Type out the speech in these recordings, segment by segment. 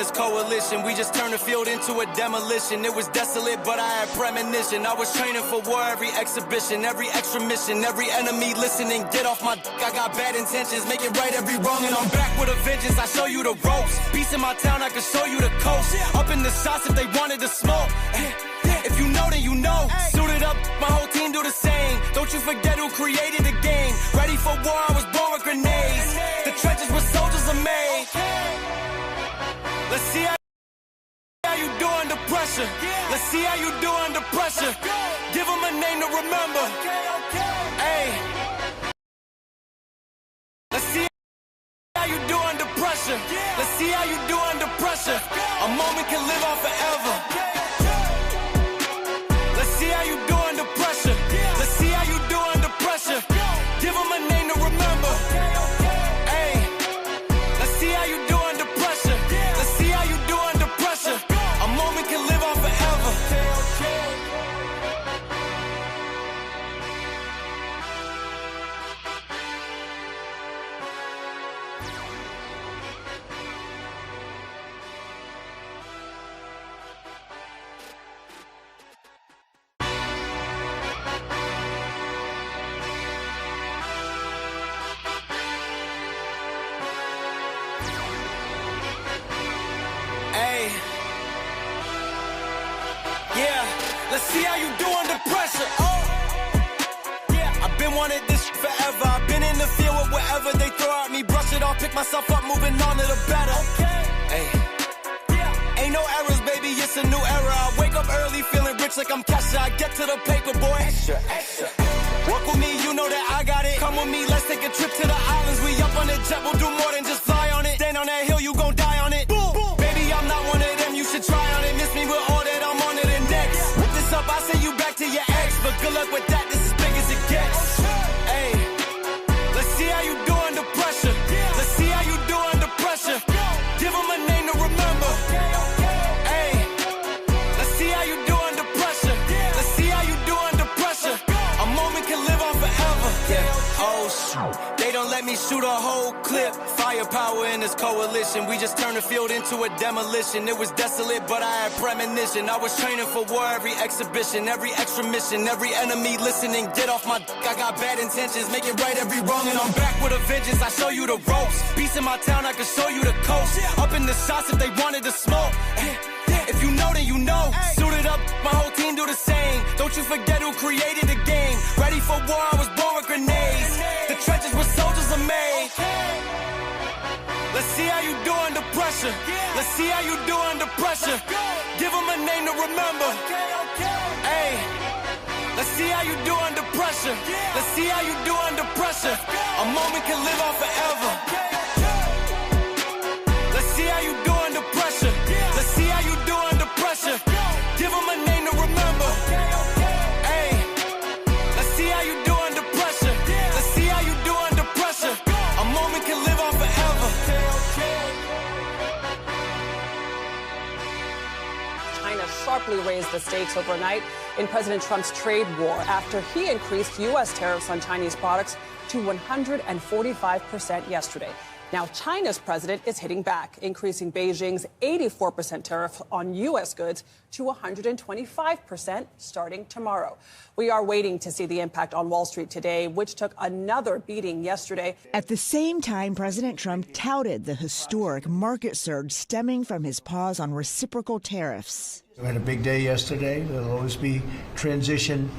this coalition. We just turned the field into a demolition. It was desolate, but I had premonition. I was training for war, every exhibition, every extra mission, every enemy listening. Get off my I got bad intentions, make it right every wrong, and I'm back with a vengeance. I show you the ropes. Peace in my town, I can show you the coast. Up in the shots if they wanted to smoke. If you know, then you know. Suited up, my whole team do the same. Don't you forget who created the game. Ready for war, I was born with grenades. The trenches where soldiers are made. Let's see how you do under pressure. Let's see how you do under pressure. Give them a name to remember. Hey. Let's see how you do under pressure. Let's see how you do under pressure. A moment can live on forever. Let's see how you do under pressure. Let's see how you do under pressure. Give them a name to remember. Hey. Let's see how you do under pressure. Let's see how you do under pressure. A moment can live on forever. Let's see how you do under pressure. Oh, yeah. I've been wanting this forever. I've been in the field with whatever they throw at me. Brush it off, pick myself up, moving on to the better. Hey, yeah. Ain't no errors, baby. It's a new era. I wake up early, feeling rich like I'm Kesha. I get to the paper, boy. Extra, extra. Work with me, you know that I got it. Come with me, let's take a trip to the islands. We up on the jet, we'll do more than just fly on it. Stand on that hill, you gon' die on it. Boom, boom. Baby, I'm not one of them. You should try on it. Miss me with all that I'm on to the next. Up, I send you back to your ex, but good luck with that, this is big as it gets. Hey, let's see how you do under pressure. Let's see how you do under pressure. Give them a name to remember. Hey, let's see how you do under pressure. Let's see how you do under pressure. A moment can live on forever. Yeah. Oh shoot, they don't let me shoot a whole clip. Firepower in this coalition. We just turned the field into a demolition. It was desolate, but I had premonition. I was training for war, every exhibition, every extra mission, every enemy listening. Get off my I got bad intentions, make it right every wrong, and I'm back with a vengeance. I show you the ropes. Peace in my town, I can show you the coast. Up in the shots if they wanted to smoke. If you know, then you know. Suited up, my whole team do the same. Don't you forget who created the game. Ready for war, I was born with grenades. The trenches where soldiers are made. Let's see how you do under pressure. Let's see how you do under pressure. Give them a name to remember. Hey, let's see how you do under pressure. Let's see how you do under pressure. A moment can live on forever. Let's see how you do under pressure. Let's see how you do under pressure. Give them a name to remember. Hey, let's see how you do under pressure. Let's see how you do under pressure. A moment can live on forever. China sharply raised the stakes overnight in President Trump's trade war after he increased U.S. tariffs on Chinese products to 145% yesterday. Now, China's president is hitting back, increasing Beijing's 84% tariff on U.S. goods to 125% starting tomorrow. We are waiting to see the impact on Wall Street today, which took another beating yesterday. At the same time, President Trump touted the historic market surge stemming from his pause on reciprocal tariffs. We had a big day yesterday. There'll always be transition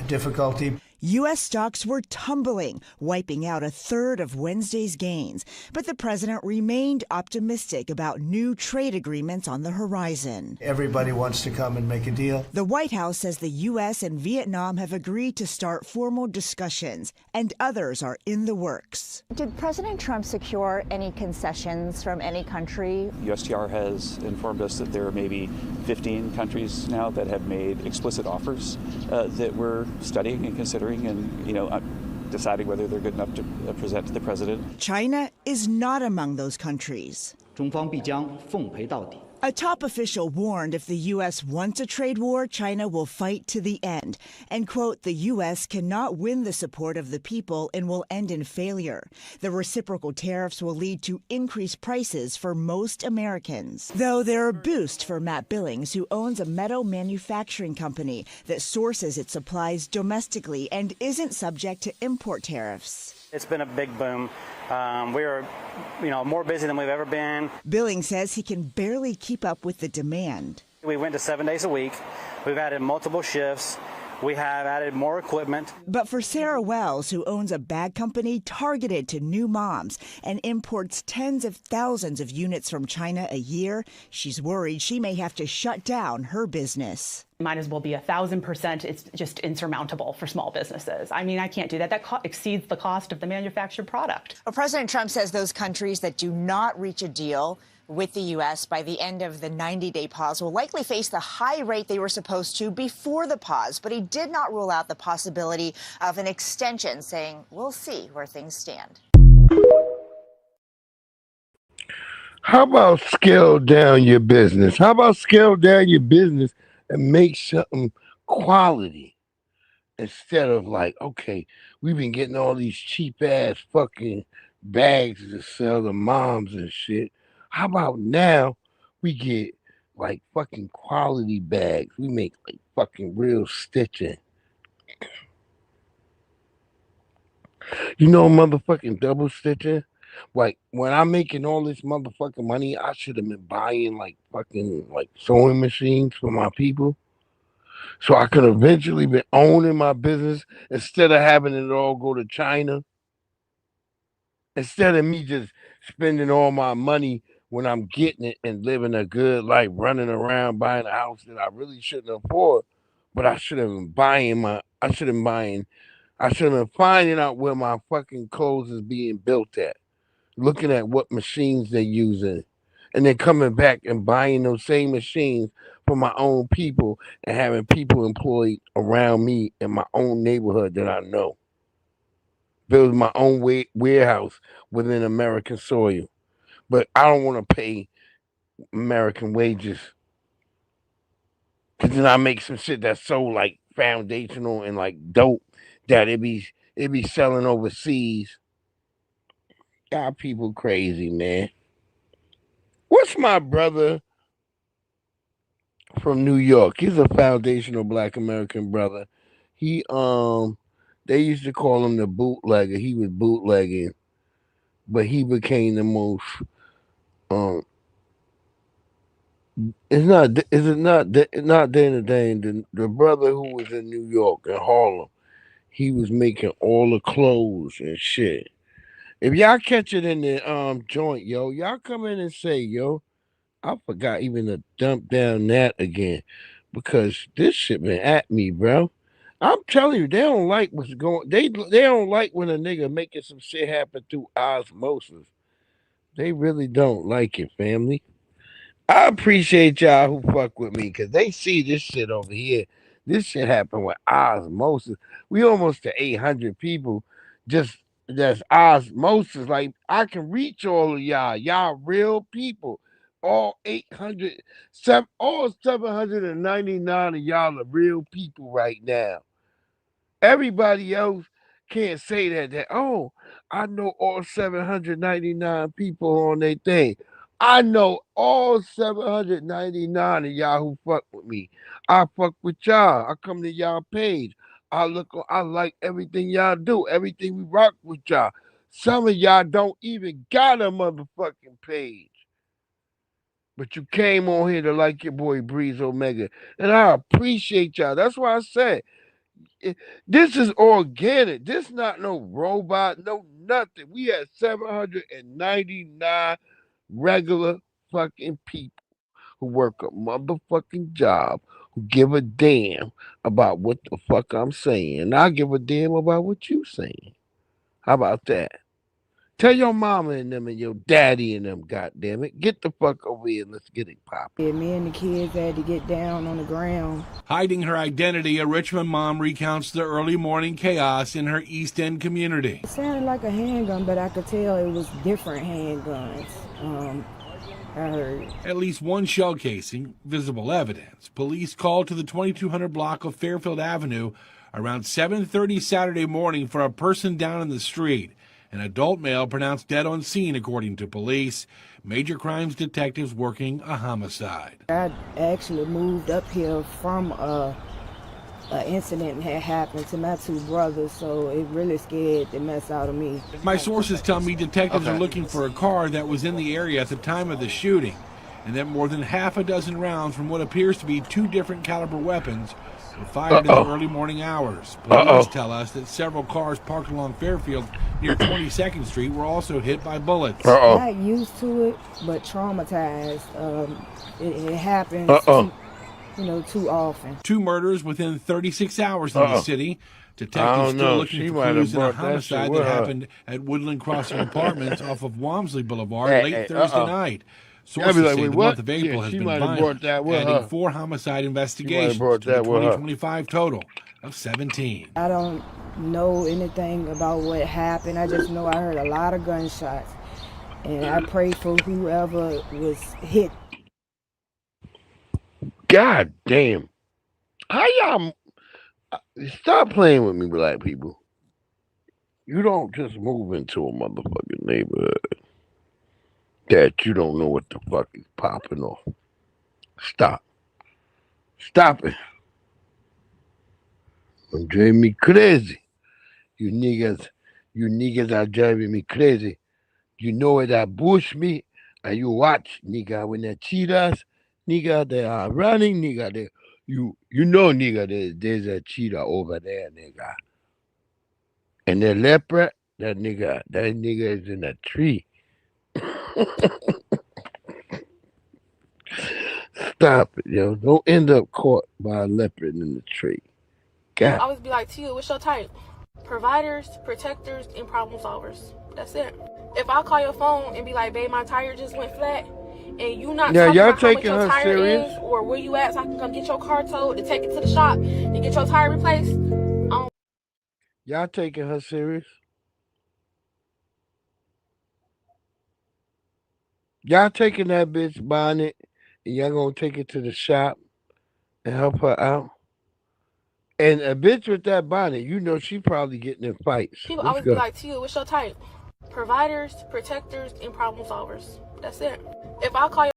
difficulty. U.S. stocks were tumbling, wiping out a third of Wednesday's gains. But the president remained optimistic about new trade agreements on the horizon. Everybody wants to come and make a deal. The White House says the U.S. and Vietnam have agreed to start formal discussions, and others are in the works. Did President Trump secure any concessions from any country? USTR has informed us that there are maybe 15 countries now that have made explicit offers that we're studying and considering and, deciding whether they're good enough to present to the president. China is not among those countries. A top official warned if the U.S. wants a trade war, China will fight to the end. And, quote, the U.S. cannot win the support of the people and will end in failure. The reciprocal tariffs will lead to increased prices for most Americans. Though they're a boost for Matt Billings, who owns a metal manufacturing company that sources its supplies domestically and isn't subject to import tariffs. It's been a big boom. We're, more busy than we've ever been. Billings says he can barely keep up with the demand. We went to 7 days a week. We've added multiple shifts. We have added more equipment. But for Sarah Wells, who owns a bag company targeted to new moms and imports tens of thousands of units from China a year, she's worried she may have to shut down her business. Might as well be 1,000%. It's just insurmountable for small businesses. I mean, I can't do that. That exceeds the cost of the manufactured product. Well, President Trump says those countries that do not reach a deal with the U.S. by the end of the 90-day pause will likely face the high rate they were supposed to before the pause. But he did not rule out the possibility of an extension, saying, we'll see where things stand. How about scale down your business? How about scale down your business and make something quality instead of like, okay, we've been getting all these cheap ass fucking bags to sell to moms and shit. How about now we get like fucking quality bags? We make like fucking real stitching. You know, motherfucking double stitching? Like when I'm making all this motherfucking money, I should have been buying like fucking like sewing machines for my people. So I could eventually be owning my business instead of having it all go to China. Instead of me just spending all my money when I'm getting it and living a good life, running around buying a house that I really shouldn't afford, but I should have been finding out where my fucking clothes is being built at, looking at what machines they're using, and then coming back and buying those same machines for my own people and having people employed around me in my own neighborhood that I know. Build my own warehouse within American soil. But I don't want to pay American wages. Because then I make some shit that's so like foundational and like dope that it be selling overseas. Got people crazy, man. What's my brother from New York? He's a foundational Black American brother. He they used to call him the bootlegger. He was bootlegging, but he became the most it's not day in the day. The brother who was in New York and Harlem, he was making all the clothes and shit. If y'all catch it in the joint, yo, y'all come in and say, yo, I forgot even to dump down that again because this shit been at me, bro. I'm telling you, they don't like what's going. They don't like when a nigga making some shit happen through osmosis. They really don't like it, family. I appreciate y'all who fuck with me because they see this shit over here. This shit happened with osmosis. We almost to 800 people. Just that's osmosis. Like I can reach all of y'all. Y'all real people. All 799 of y'all are real people right now. Everybody else can't say that, oh, I know all 799 people on their thing. I know all 799 of y'all who fuck with me. I fuck with y'all. I come to y'all page. I like everything y'all do. Everything we rock with y'all. Some of y'all don't even got a motherfucking page. But you came on here to like your boy Breeze Omega. And I appreciate y'all. That's why I said, this is organic. This not no robot, no nothing. We had 799 regular fucking people who work a motherfucking job, who give a damn about what the fuck I'm saying. And I give a damn about what you saying. How about that? Tell your mama and them and your daddy and them, goddammit. Get the fuck over here and let's get it poppin'. Yeah, me and the kids had to get down on the ground. Hiding her identity, a Richmond mom recounts the early morning chaos in her East End community. It sounded like a handgun, but I could tell it was different handguns. I heard. At least one shell casing, visible evidence. Police called to the 2200 block of Fairfield Avenue around 7:30 Saturday morning for a person down in the street. An adult male pronounced dead on scene, according to police. Major crimes detectives working a homicide. I actually moved up here from an incident had happened to my two brothers, so it really scared the mess out of me. My sources tell me detectives are looking for a car that was in the area at the time of the shooting, and that more than half a dozen rounds from what appears to be two different caliber weapons were fired in the early morning hours. Police tell us that several cars parked along Fairfield near 22nd Street were also hit by bullets. Not used to it, but traumatized. It happens too often. Two murders within 36 hours in the city. Detectives still looking for clues in a homicide that happened at Woodland Crossing Apartments off of Walmsley Boulevard late Thursday night. Sources say the month of April has been violent, adding 4 homicide investigations to the 2025 total of 17. I don't know anything about what happened. I just know I heard a lot of gunshots, and I pray for whoever was hit. God damn. How y'all stop playing with me, black people? You don't just move into a motherfucking neighborhood that you don't know what the fuck is popping off. Stop. Stop it. Don't drive me crazy. You niggas are driving me crazy. You know where that bush me, and you watch, nigga, when the cheetahs, nigga, they are running, nigga, they, you know, nigga, there's a cheetah over there, nigga. And the leopard, that nigga is in a tree. Stop it, yo. Don't end up caught by a leopard in the tree. God. I always be like, Tia, what's your type? Providers, protectors, and problem solvers. That's it. If I call your phone and be like, babe, my tire just went flat, and you not talking about how much your tire is or where you at so I can come get your car towed to take it to the shop and get your tire replaced. Y'all taking her serious? Y'all taking that bitch bonnet and y'all gonna take it to the shop and help her out? And a bitch with that bonnet, you know she probably getting in fights. People always be like, Tia, what's your type? Providers, protectors, and problem solvers. That's it. If I call your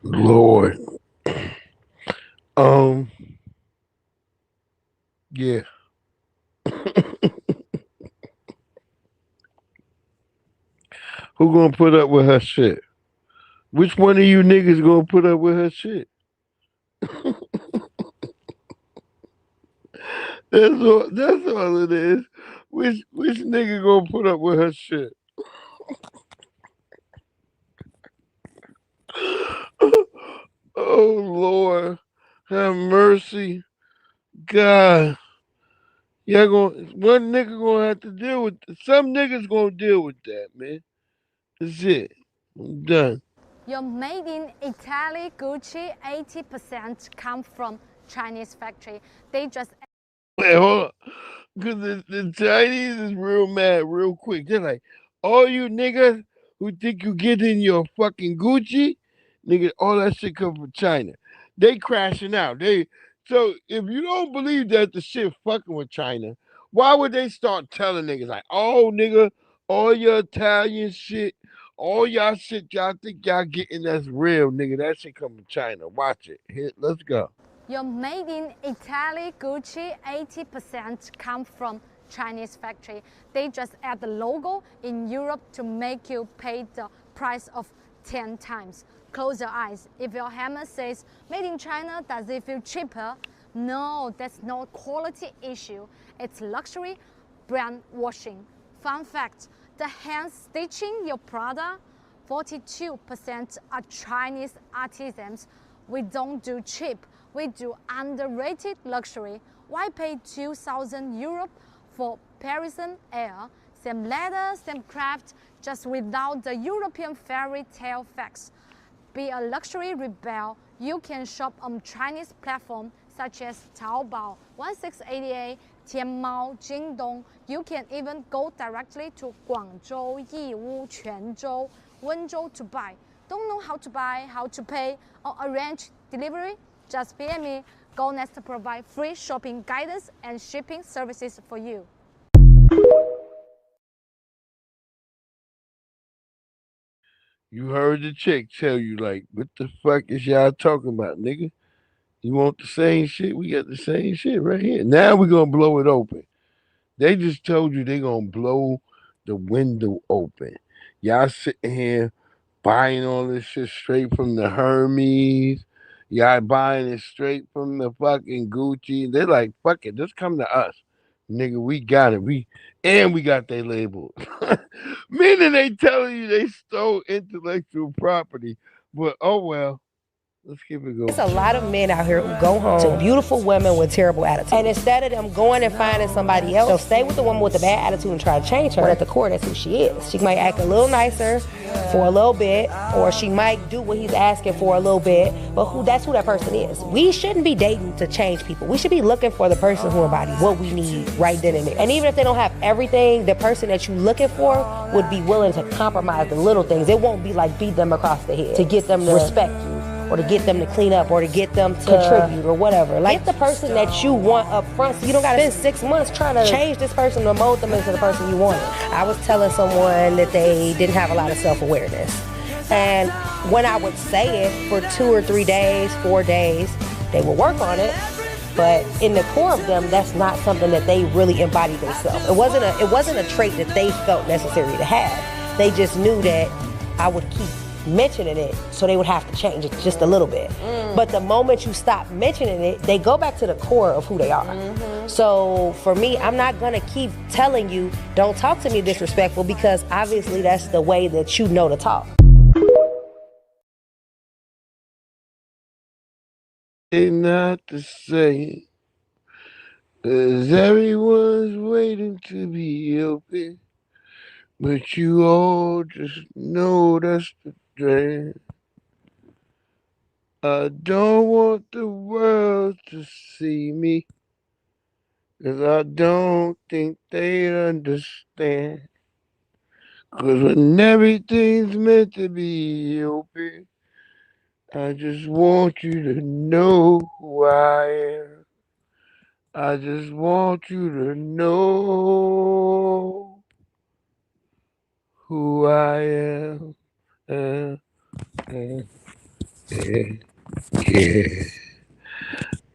Lord. Yeah. Who gonna put up with her shit? Which one of you niggas gonna put up with her shit? That's all it is. Which nigga gonna put up with her shit? Oh Lord, have mercy, God. Y'all one nigga gonna have to deal with. Some niggas gonna deal with that, man. That's it. I'm done. Your made in Italy Gucci 80% come from Chinese factory. They just Wait, hold on. Because the Chinese is real mad real quick. They're like, all you niggas who think you get in your fucking Gucci, nigga, all that shit come from China. They crashing out. So if you don't believe that the shit fucking with China, why would they start telling niggas like, oh nigga, all your Italian shit, all y'all shit y'all think y'all getting that's real, nigga. That shit come from China. Watch it. Here, let's go. Your made in Italy Gucci 80% come from Chinese factory. They just add the logo in Europe to make you pay the price of 10 times. Close your eyes. If your hammer says made in China, does it feel cheaper? No, that's not quality issue. It's luxury brand washing. Fun fact, the hand stitching your product, 42% are Chinese artisans. We don't do cheap. We do underrated luxury. Why pay 2,000 Europe for Parisian air? Same leather, same craft, just without the European fairy tale facts. Be a luxury rebel. You can shop on Chinese platforms such as Taobao 1688, Tianmao, Jingdong. You can even go directly to Guangzhou, Yiwu, Quanzhou, Wenzhou to buy. Don't know how to buy, how to pay, or arrange delivery? Just PM me. GoNest to provide free shopping guidance and shipping services for you. You heard the chick tell you, like, what the fuck is y'all talking about, nigga? You want the same shit? We got the same shit right here. Now we're going to blow it open. They just told you they going to blow the window open. Y'all sitting here buying all this shit straight from the Hermes. Y'all buying it straight from the fucking Gucci. They're like, fuck it, just come to us. Nigga, we got it. We got they labels. Meaning they telling you they stole intellectual property. But oh well. Let's keep it going. There's a lot of men out here who go home to beautiful women with terrible attitudes. And instead of them going and finding somebody else, they'll stay with the woman with the bad attitude and try to change her. But at the core, that's who she is. She might act a little nicer for a little bit, or she might do what he's asking for a little bit, but that's who that person is. We shouldn't be dating to change people. We should be looking for the person who embodies what we need right then and there. And even if they don't have everything, the person that you're looking for would be willing to compromise the little things. It won't be like beat them across the head to get them to respect you, or to get them to clean up, or to get them to contribute, or whatever. Like, get the person that you want up front, so you don't gotta spend 6 months trying to change this person or mold them into the person you wanted. I was telling someone that they didn't have a lot of self-awareness. And when I would say it for 2 or 3 days, 4 days, they would work on it. But in the core of them, that's not something that they really embodied themselves. It wasn't a trait that they felt necessary to have. They just knew that I would keep mentioning it, so they would have to change it just a little bit. But the moment you stop mentioning it, they go back to the core of who they are. So for me, I'm not gonna keep telling you, don't talk to me disrespectful, because obviously that's the way that you know to talk. Not to say, 'cause everyone's waiting to be open, but you all just know that's the dream. I don't want the world to see me, 'cause I don't think they understand. 'Cause when everything's meant to be open, I just want you to know who I am. I just want you to know who I am. Yeah.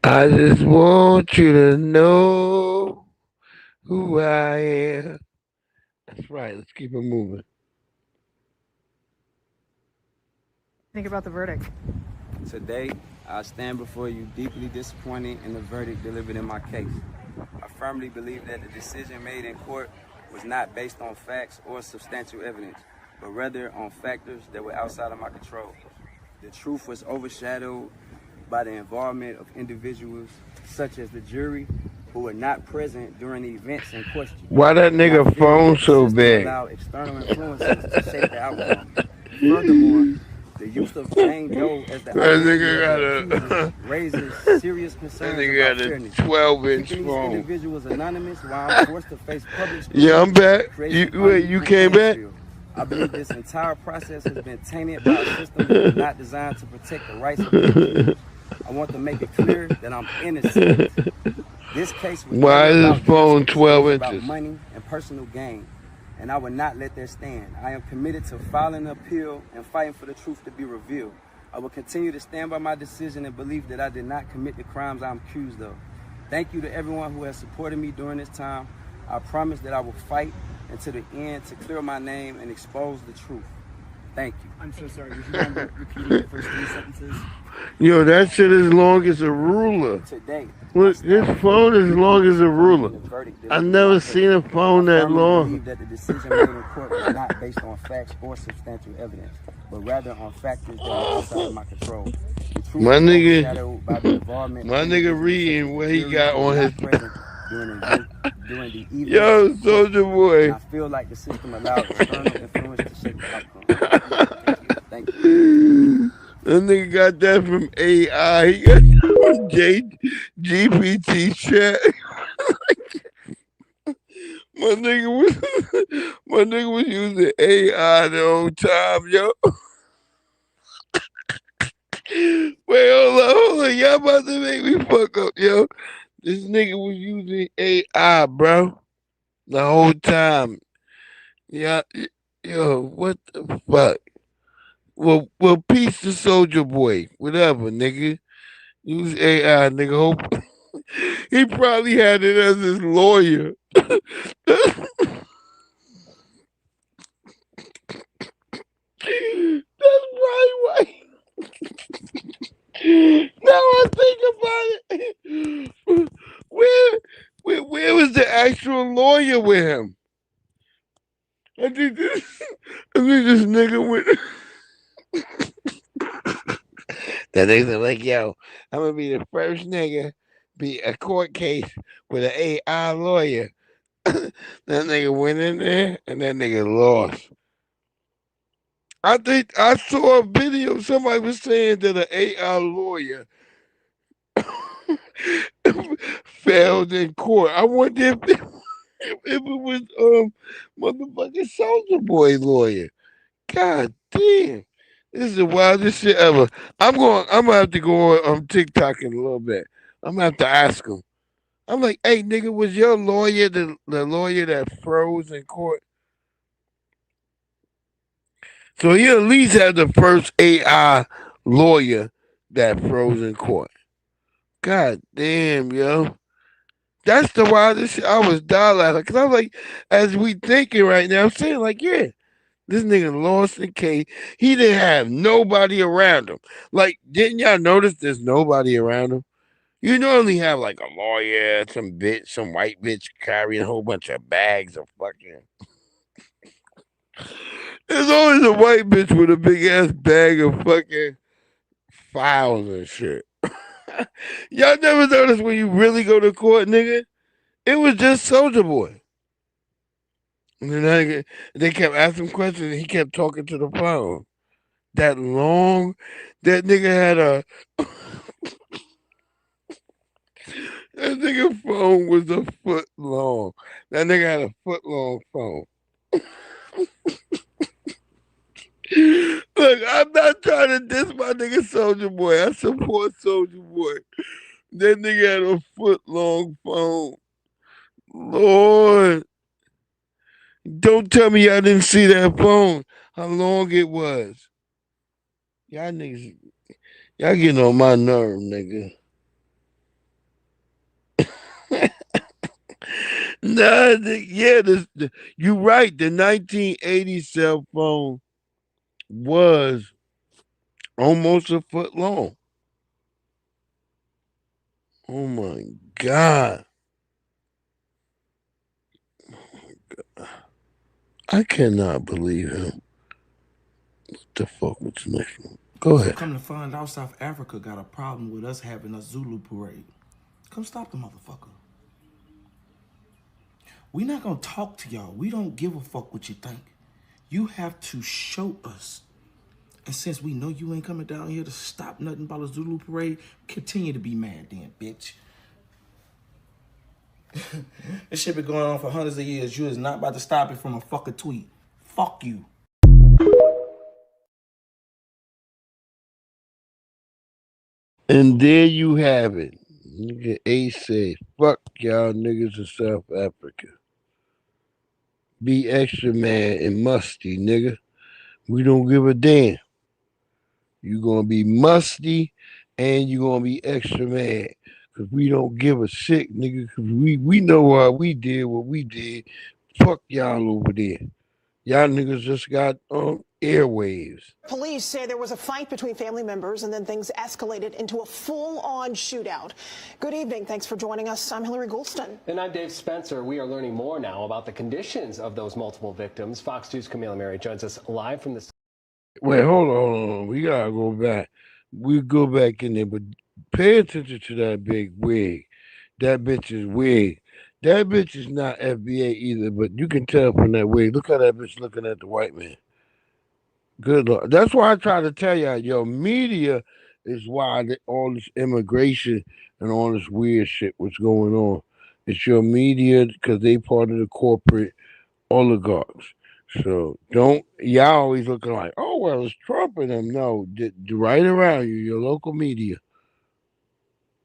I just want you to know who I am. That's right. Let's keep it moving. Think about the verdict. Today, I stand before you deeply disappointed in the verdict delivered in my case. I firmly believe that the decision made in court was not based on facts or substantial evidence, but rather on factors that were outside of my control. The truth was overshadowed by the involvement of individuals such as the jury who were not present during the events in question. Why that nigga phone so big? Allow external influences to shape the outcome. Furthermore, the use of Jane Doe as the accusers raises serious concerns about fairness. 12-inch Keeping phone. these individuals anonymous while I'm forced to face public scrutiny. Yeah, I'm back. You came back? I believe this entire process has been tainted by a system that is not designed to protect the rights of the accused. I want to make it clear that I'm innocent. This case was Why is this phone 12 about inches? money and personal gain, and I will not let that stand. I am committed to filing an appeal and fighting for the truth to be revealed. I will continue to stand by my decision and believe that I did not commit the crimes I'm accused of. Thank you to everyone who has supported me during this time. I promise that I will fight until the end to clear my name and expose the truth. Thank you. I'm so sorry. Would you mind repeating the first 3 sentences? Yo, that shit is long as a ruler. Today, Look, this phone is long as a ruler. I've never seen a phone that long. I believe that the decision made in court was not based on facts or substantial evidence, but rather on factors that were outside of my control. My nigga reading what he got on his. During the evening. Yo, Soldier Boy. I feel like the system allowed external influence to shape the outcome. Thank you. That nigga got that from AI. He got that from GPT chat. my nigga was using AI the whole time, yo. Wait, hold on. Y'all about to make me fuck up, yo. This nigga was using AI, bro, the whole time. Yeah, yo, what the fuck? Well, peace to Soldier Boy, whatever, nigga. Use AI, nigga. Hope he probably had it as his lawyer. That's right, why. Now I think about it. Where was the actual lawyer with him? I think this nigga went. That nigga like, yo, I'm gonna be the first nigga be a court case with an AI lawyer. That nigga went in there and that nigga lost. I think I saw a video. Somebody was saying that an AI lawyer failed in court. I wonder if it was motherfucking Soldier Boy lawyer. God damn. This is the wildest shit ever. I'm gonna have to go on TikTok in a little bit. I'm gonna have to ask him. I'm like, hey nigga, was your lawyer the lawyer that froze in court? So he at least had the first AI lawyer that froze in court. God damn, yo. That's the wildest shit. I was dying laughing. Because I was like, as we thinking right now, I'm saying, like, yeah, this nigga lost the case. He didn't have nobody around him. Like, didn't y'all notice there's nobody around him? You normally have, like, a lawyer, some white bitch carrying a whole bunch of bags of fucking. There's always a white bitch with a big ass bag of fucking files and shit. Y'all never noticed when you really go to court, nigga? It was just Soldier Boy. And then they kept asking questions and he kept talking to the phone. That nigga had a that nigga phone was a foot long. That nigga had a foot long phone. Look, I'm not trying to diss my nigga Soldier Boy. I support Soldier Boy. That nigga had a foot long phone. Lord. Don't tell me y'all didn't see that phone. How long it was. Y'all niggas, y'all getting on my nerve, nigga. Nah, you right. The 1980 cell phone was almost a foot long. Oh my God. I cannot believe him. What the fuck was the next one? Go ahead. Come to find out, South Africa got a problem with us having a Zulu parade. Come stop the motherfucker. We not gonna talk to y'all. We don't give a fuck what you think. You have to show us. And since we know you ain't coming down here to stop nothing about a Zulu parade, continue to be mad then, bitch. This shit been going on for hundreds of years. You is not about to stop it from a fucking tweet. Fuck you. And there you have it. Nigga Ace said, fuck y'all niggas in South Africa. Be extra mad and musty, nigga. We don't give a damn. You gonna be musty and you gonna be extra mad. Cause we don't give a shit, nigga. Cause we know why we did what we did. Fuck y'all over there. Y'all niggas just got airwaves. Police say there was a fight between family members and then things escalated into a full-on shootout. Good evening. Thanks for joining us. I'm Hillary Goulston. And I'm Dave Spencer. We are learning more now about the conditions of those multiple victims. Fox 2's Camila Mary joins us live from the... Wait, hold on. We gotta go back. We go back in there, but pay attention to that big wig. That bitch is wig. That bitch is not FBA either, but you can tell from that wig. Look how that bitch looking at the white man. Good Lord. That's why I try to tell y'all, yo, media is why all this immigration and all this weird shit was going on. It's your media because they part of the corporate oligarchs. So don't y'all always looking like, oh well, it's Trump and them. No, right around you, your local media.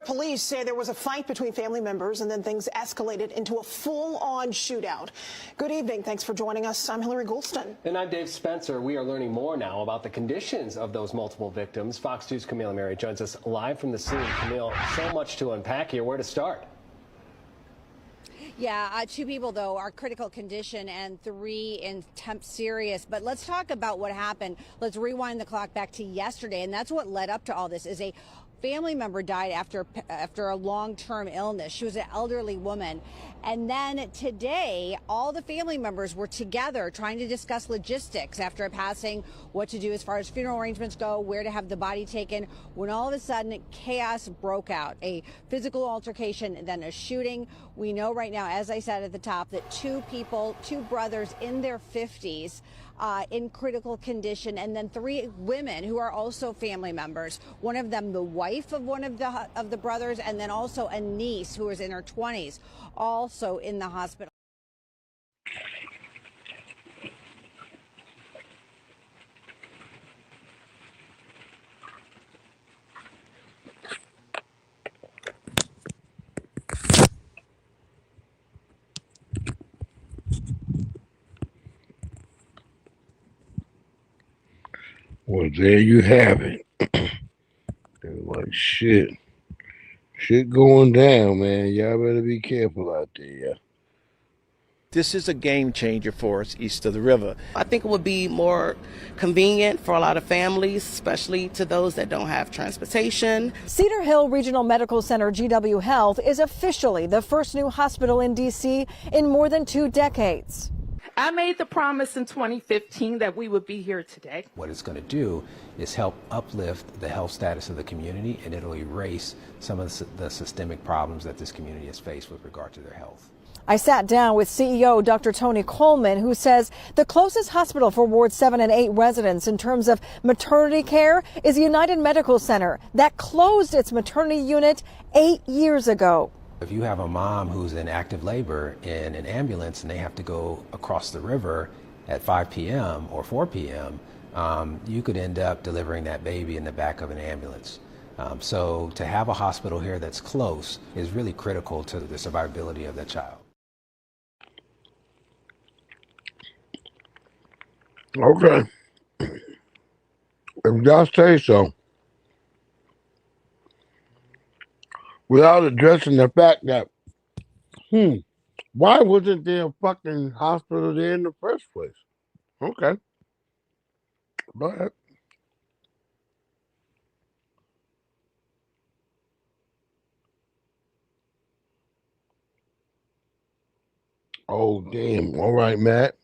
Police say there was a fight between family members and then things escalated into a full-on shootout. Good evening. Thanks for joining us. I'm Hillary Goulston. And I'm Dave Spencer. We are learning more now about the conditions of those multiple victims. Fox 2's Camille Mary joins us live from the scene. Camille, so much to unpack here. Where to start? Yeah, 2 people, though, are critical condition and 3 in temp serious. But let's talk about what happened. Let's rewind the clock back to yesterday. And that's what led up to all this is a family member died after a long-term illness. She was an elderly woman. And then today, all the family members were together trying to discuss logistics after a passing, what to do as far as funeral arrangements go, where to have the body taken, when all of a sudden chaos broke out. A physical altercation, then a shooting. We know right now, as I said at the top, that 2 brothers in their 50s in critical condition, and then 3 women who are also family members. One of them, the wife of one of the brothers, and then also a niece who was in her 20s, also in the hospital. Well, there you have it. Like shit going down, man. Y'all better be careful out there. Yeah. This is a game changer for us east of the river. I think it would be more convenient for a lot of families, especially to those that don't have transportation. Cedar Hill Regional Medical Center, GW Health, is officially the first new hospital in D.C. in more than 2 decades. I made the promise in 2015 that we would be here today. What it's going to do is help uplift the health status of the community, and it'll erase some of the systemic problems that this community has faced with regard to their health. I sat down with CEO Dr. Tony Coleman, who says the closest hospital for Ward 7 and 8 residents in terms of maternity care is United Medical Center that closed its maternity unit 8 years ago. If you have a mom who's in active labor in an ambulance and they have to go across the river at 5 p.m. or 4 p.m., you could end up delivering that baby in the back of an ambulance. So to have a hospital here that's close is really critical to the survivability of that child. Okay. If y'all say so. Without addressing the fact that, why wasn't there a fucking hospital there in the first place? Okay. Go ahead. Oh, damn. All right, Matt.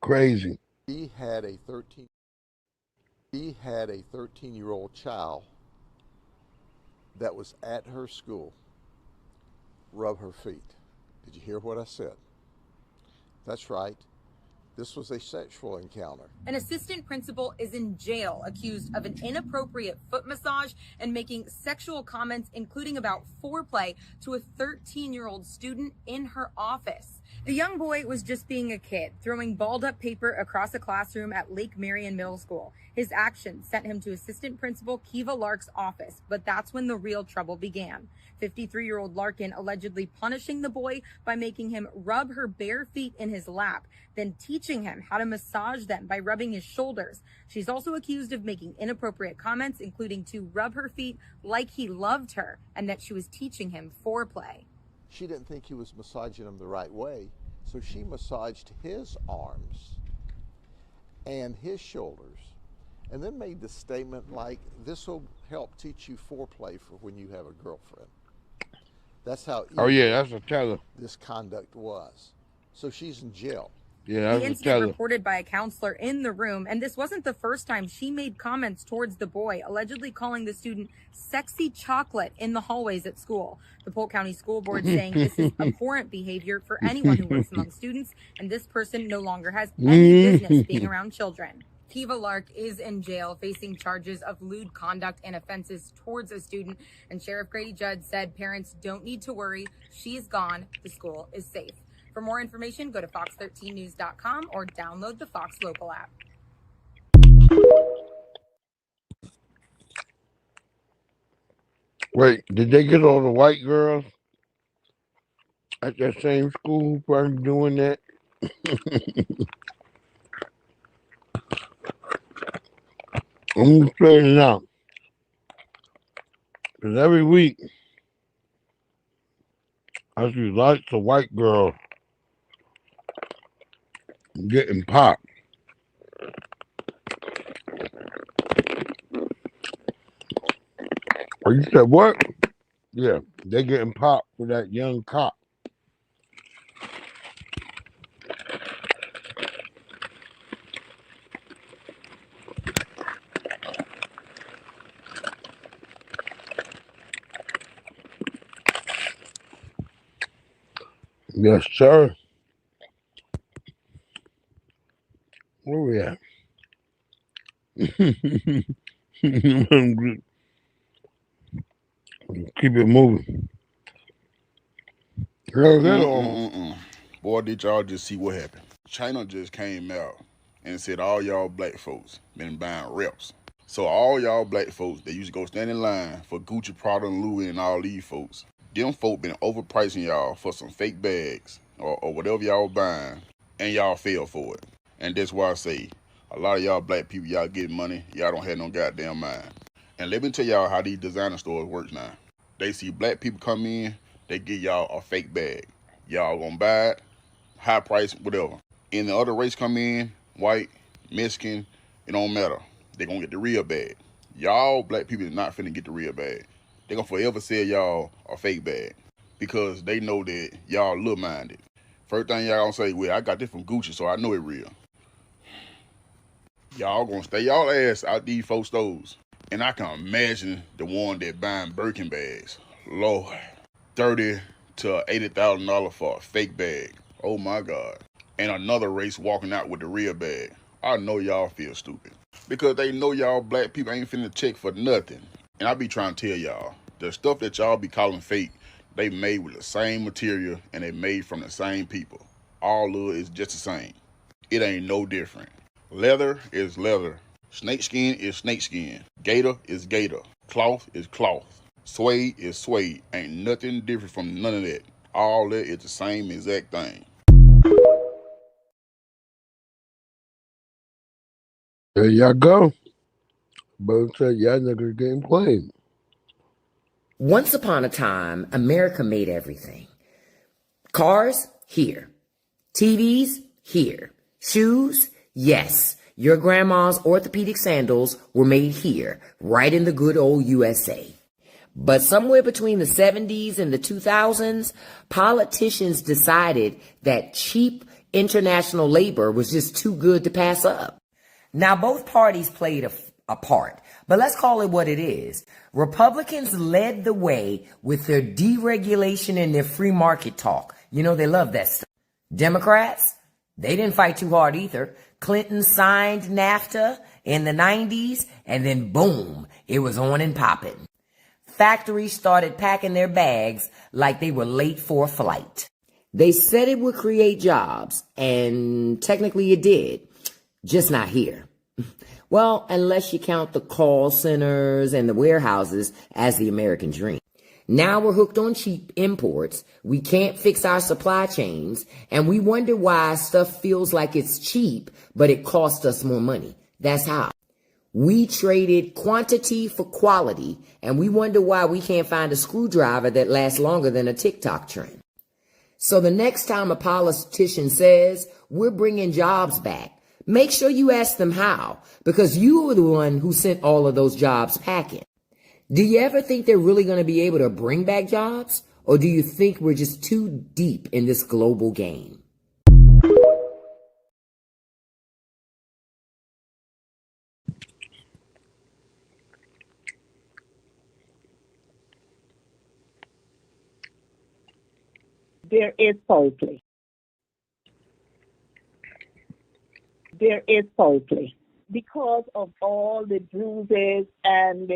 Crazy. He had a 13-year-old child that was at her school rub her feet. Did you hear what I said? That's right. This was a sexual encounter. An assistant principal is in jail accused of an inappropriate foot massage and making sexual comments, including about foreplay, to a 13-year-old student in her office. The young boy was just being a kid, throwing balled up paper across a classroom at Lake Marion Middle School. His actions sent him to assistant principal Kiva Lark's office, but that's when the real trouble began. 53-year-old Larkin allegedly punishing the boy by making him rub her bare feet in his lap, then teaching him how to massage them by rubbing his shoulders. She's also accused of making inappropriate comments, including to rub her feet like he loved her and that she was teaching him foreplay. She didn't think he was massaging him the right way, so she massaged his arms and his shoulders, and then made the statement like, this will help teach you foreplay for when you have a girlfriend. That's how that's a teller. This conduct was. So she's in jail. Yeah, the incident reported by a counselor in the room, and this wasn't the first time she made comments towards the boy, allegedly calling the student sexy chocolate in the hallways at school. The Polk County School Board saying this is abhorrent behavior for anyone who works among students, and this person no longer has any business being around children. Kiva Lark is in jail facing charges of lewd conduct and offenses towards a student. And Sheriff Grady Judd said parents don't need to worry. She's gone. The school is safe. For more information, go to fox13news.com or download the Fox Local app. Wait, did they get all the white girls at that same school who probably doing that? I'm just saying it out. Because every week, I see lots of white girls getting popped. Oh, you said what? Yeah, they getting popped for that young cop. Yes, sir. Where we at? Keep it moving. Boy, did y'all just see what happened. China just came out and said all y'all black folks been buying reps. So all y'all black folks that used to go stand in line for Gucci, Prada, and Louis and all these folks, them folk been overpricing y'all for some fake bags or whatever y'all buying, and y'all fell for it. And that's why I say, a lot of y'all black people, y'all getting money, y'all don't have no goddamn mind. And let me tell y'all how these designer stores work now. They see black people come in, they give y'all a fake bag. Y'all gonna buy it, high price, whatever. And the other race come in, white, Mexican, it don't matter. They gonna get the real bag. Y'all black people is not finna get the real bag. They gonna forever sell y'all a fake bag because they know that y'all little-minded. First thing y'all gonna say, well, I got this from Gucci, so I know it real. Y'all gonna stay y'all ass out these folks' stores. And I can imagine the one that buying Birkin bags. Lord, $30,000 to $80,000 for a fake bag. Oh my God. And another race walking out with the real bag. I know y'all feel stupid. Because they know y'all black people ain't finna check for nothing. And I be trying to tell y'all, the stuff that y'all be calling fake, they made with the same material and they made from the same people. All of it is just the same. It ain't no different. Leather is leather. Snakeskin is snakeskin. Gator is gator. Cloth is cloth. Suede is suede. Ain't nothing different from none of that. All that is the same exact thing. There y'all go. Both said y'all niggas getting played. Once upon a time, America made everything. Cars, here. TVs, here. Shoes, yes. Your grandma's orthopedic sandals were made here, right in the good old USA. But somewhere between the 70s and the 2000s, politicians decided that cheap international labor was just too good to pass up. Now, both parties played a part, but let's call it what it is. Republicans led the way with their deregulation and their free market talk. You know, they love that stuff. Democrats, they didn't fight too hard either. Clinton signed NAFTA in the 90s, and then boom, it was on and popping. Factories started packing their bags like they were late for a flight. They said it would create jobs, and technically it did, just not here. Well, unless you count the call centers and the warehouses as the American dream. Now we're hooked on cheap imports, we can't fix our supply chains, and we wonder why stuff feels like it's cheap, but it costs us more money. That's how. We traded quantity for quality, and we wonder why we can't find a screwdriver that lasts longer than a TikTok trend. So the next time a politician says, we're bringing jobs back, make sure you ask them how, because you were the one who sent all of those jobs packing. Do you ever think they're really going to be able to bring back jobs? Or do you think we're just too deep in this global game? There is poetry. There is poetry. because of all the bruises and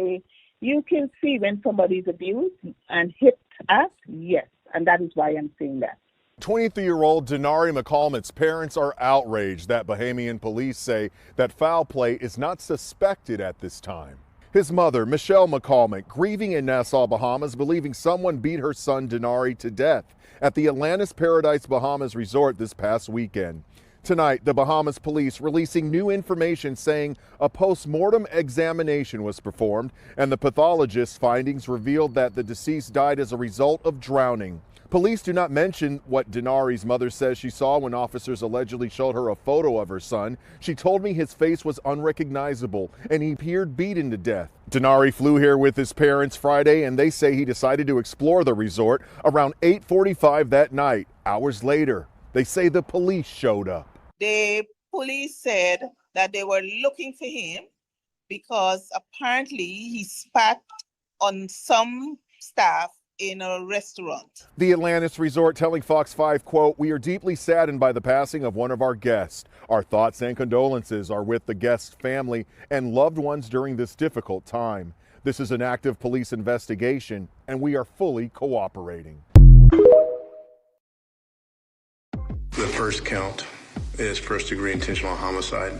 you can see when somebody's abused and hit us, yes, and that is why I'm saying that. 23-year-old Denari McCalmont's parents are outraged that Bahamian police say that foul play is not suspected at this time. His mother, Michelle McCalmont, grieving in Nassau, Bahamas, believing someone beat her son Denari to death at the Atlantis Paradise Bahamas resort this past weekend. Tonight, the Bahamas police releasing new information saying a post-mortem examination was performed and the pathologist's findings revealed that the deceased died as a result of drowning. Police do not mention what Denari's mother says she saw when officers allegedly showed her a photo of her son. She told me his face was unrecognizable and he appeared beaten to death. Denari flew here with his parents Friday and they say he decided to explore the resort around 8:45 that night. Hours later, they say the police showed up. The police said that they were looking for him because apparently he spat on some staff in a restaurant. The Atlantis Resort telling Fox 5, quote, "We are deeply saddened by the passing of one of our guests. Our thoughts and condolences are with the guest's family and loved ones during this difficult time. This is an active police investigation and we are fully cooperating." The first count is first-degree intentional homicide.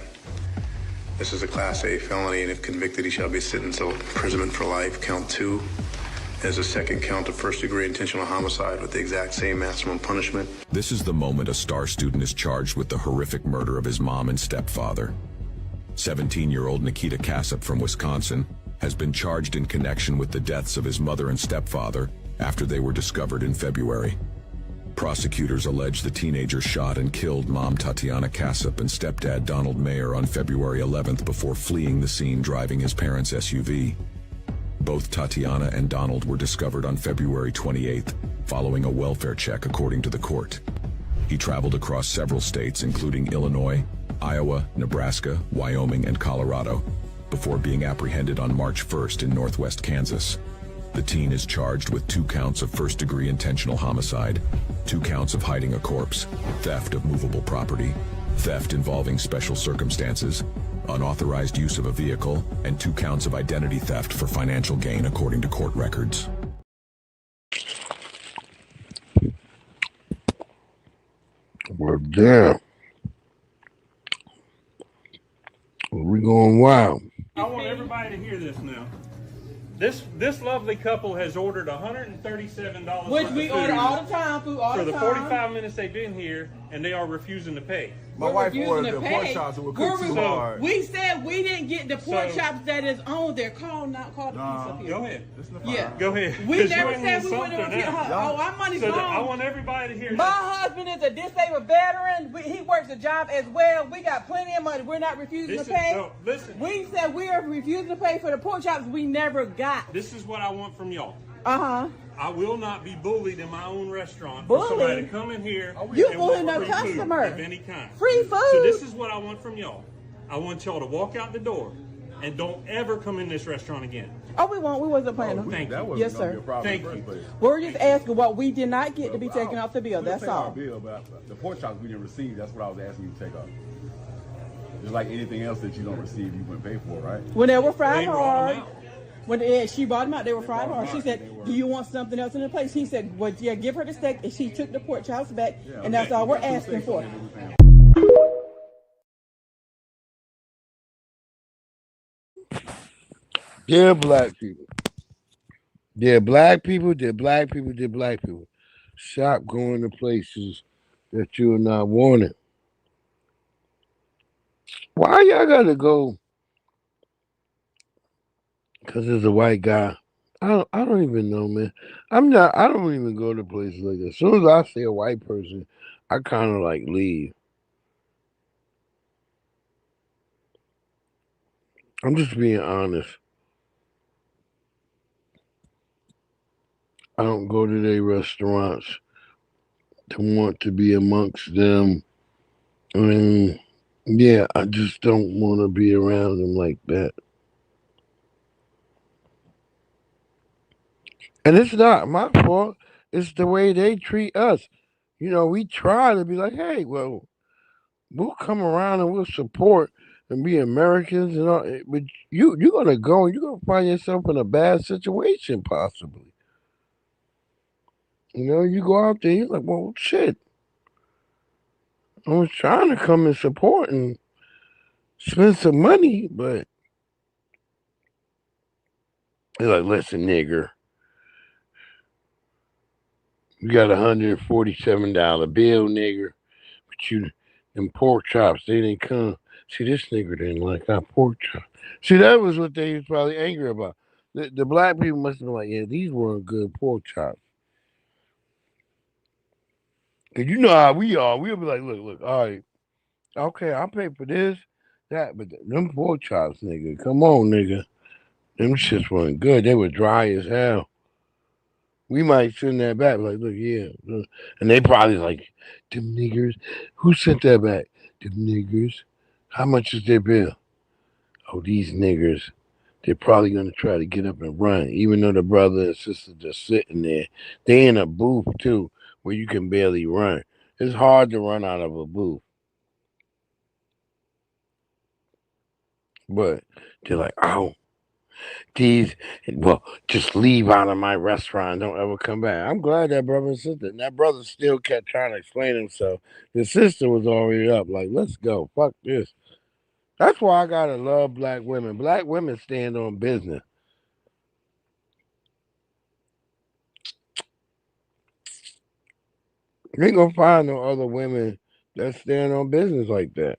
This is a Class A felony, and if convicted, he shall be sentenced to imprisonment for life. Count 2 is a second count of first-degree intentional homicide with the exact same maximum punishment. This is the moment a star student is charged with the horrific murder of his mom and stepfather. 17-year-old Nikita Kassup from Wisconsin has been charged in connection with the deaths of his mother and stepfather after they were discovered in February. Prosecutors allege the teenager shot and killed mom Tatiana Kassup and stepdad Donald Mayer on February 11th before fleeing the scene driving his parents' SUV. Both Tatiana and Donald were discovered on February 28th, following a welfare check according to the court. He traveled across several states including Illinois, Iowa, Nebraska, Wyoming, and Colorado, before being apprehended on March 1st in northwest Kansas. The teen is charged with 2 counts of first-degree intentional homicide, 2 counts of hiding a corpse, theft of movable property, theft involving special circumstances, unauthorized use of a vehicle, and 2 counts of identity theft for financial gain according to court records. Well, damn. We going wild. I want everybody to hear this now. This lovely couple has ordered $137 which we order all the time, food all for the the time. 45 minutes they've been here, and they are refusing to pay. My wife ordered the pork chops and we cooked too hard. We said we didn't get the pork chops that is on there. Call the police up here. Go ahead. Yeah. Go ahead. We never said we wouldn't get her. Oh, our money's gone. I want everybody to hear My husband is a disabled veteran. He works a job as well. We got plenty of money. We're not refusing to pay. No, listen. We said we are refusing to pay for the pork chops we never got. This is what I want from y'all. Uh-huh. I will not be bullied in my own restaurant Bullied? for somebody to come in here You and bullying want no free food customer. of any kind. Free food. So this is what I want from y'all. I want y'all to walk out the door and don't ever come in this restaurant again. Oh, we won't. We wasn't planning on. Thank you. Yes, sir. Thank you. We're just asking what we did not get to be taken off the bill. We That's paid our all. bill, but the pork chops we didn't receive. That's what I was asking you to take off. Just like anything else that you don't receive, you wouldn't pay for, right? When they were fried hard. When she brought them out, they were fried hard. She said, "Do you want something else in the place?" He said, "Well, yeah, give her the steak." And she took the pork chops back, and that's all we're asking for. They're black people. They're black people. They're black people. They're black people. Stop going to places that you are not wanted. Why y'all gotta go? Because there's a white guy. I don't even know, man. I don't even go to places like that. As soon as I see a white person, I kind of like leave. I'm just being honest. I don't go to their restaurants to want to be amongst them. I mean, yeah, I just don't want to be around them like that. And it's not my fault. It's the way they treat us. You know, we try to be like, hey, well, we'll come around and we'll support and be Americans and all. But you're gonna go and you're gonna find yourself in a bad situation, possibly. You know, you go out there, you're like, well, shit. I was trying to come and support and spend some money, but they're like, listen, nigger, you got $147 bill, nigger, but you, them pork chops, they didn't come. See, this nigger didn't like our pork chops. See, that was what they was probably angry about. The black people must have been like, yeah, these weren't good pork chops. Because you know how we are. We'll be like, look, all right, okay, I'll pay for this, that, but them pork chops, nigga, come on, nigga. Them shits weren't good. They were dry as hell. We might send that back, like, look, yeah. And they probably like, them niggers. Who sent that back? Them niggers. How much is their bill? Oh, these niggers. They're probably going to try to get up and run, even though the brother and sister just sitting there. They in a booth, too, where you can barely run. It's hard to run out of a booth. But they're like, oh, just leave out of my restaurant. Don't ever come back. I'm glad that brother and sister. And that brother still kept trying to explain himself. His sister was already up, like, let's go. Fuck this. That's why I gotta love black women. Black women stand on business. You ain't gonna find no other women that stand on business like that.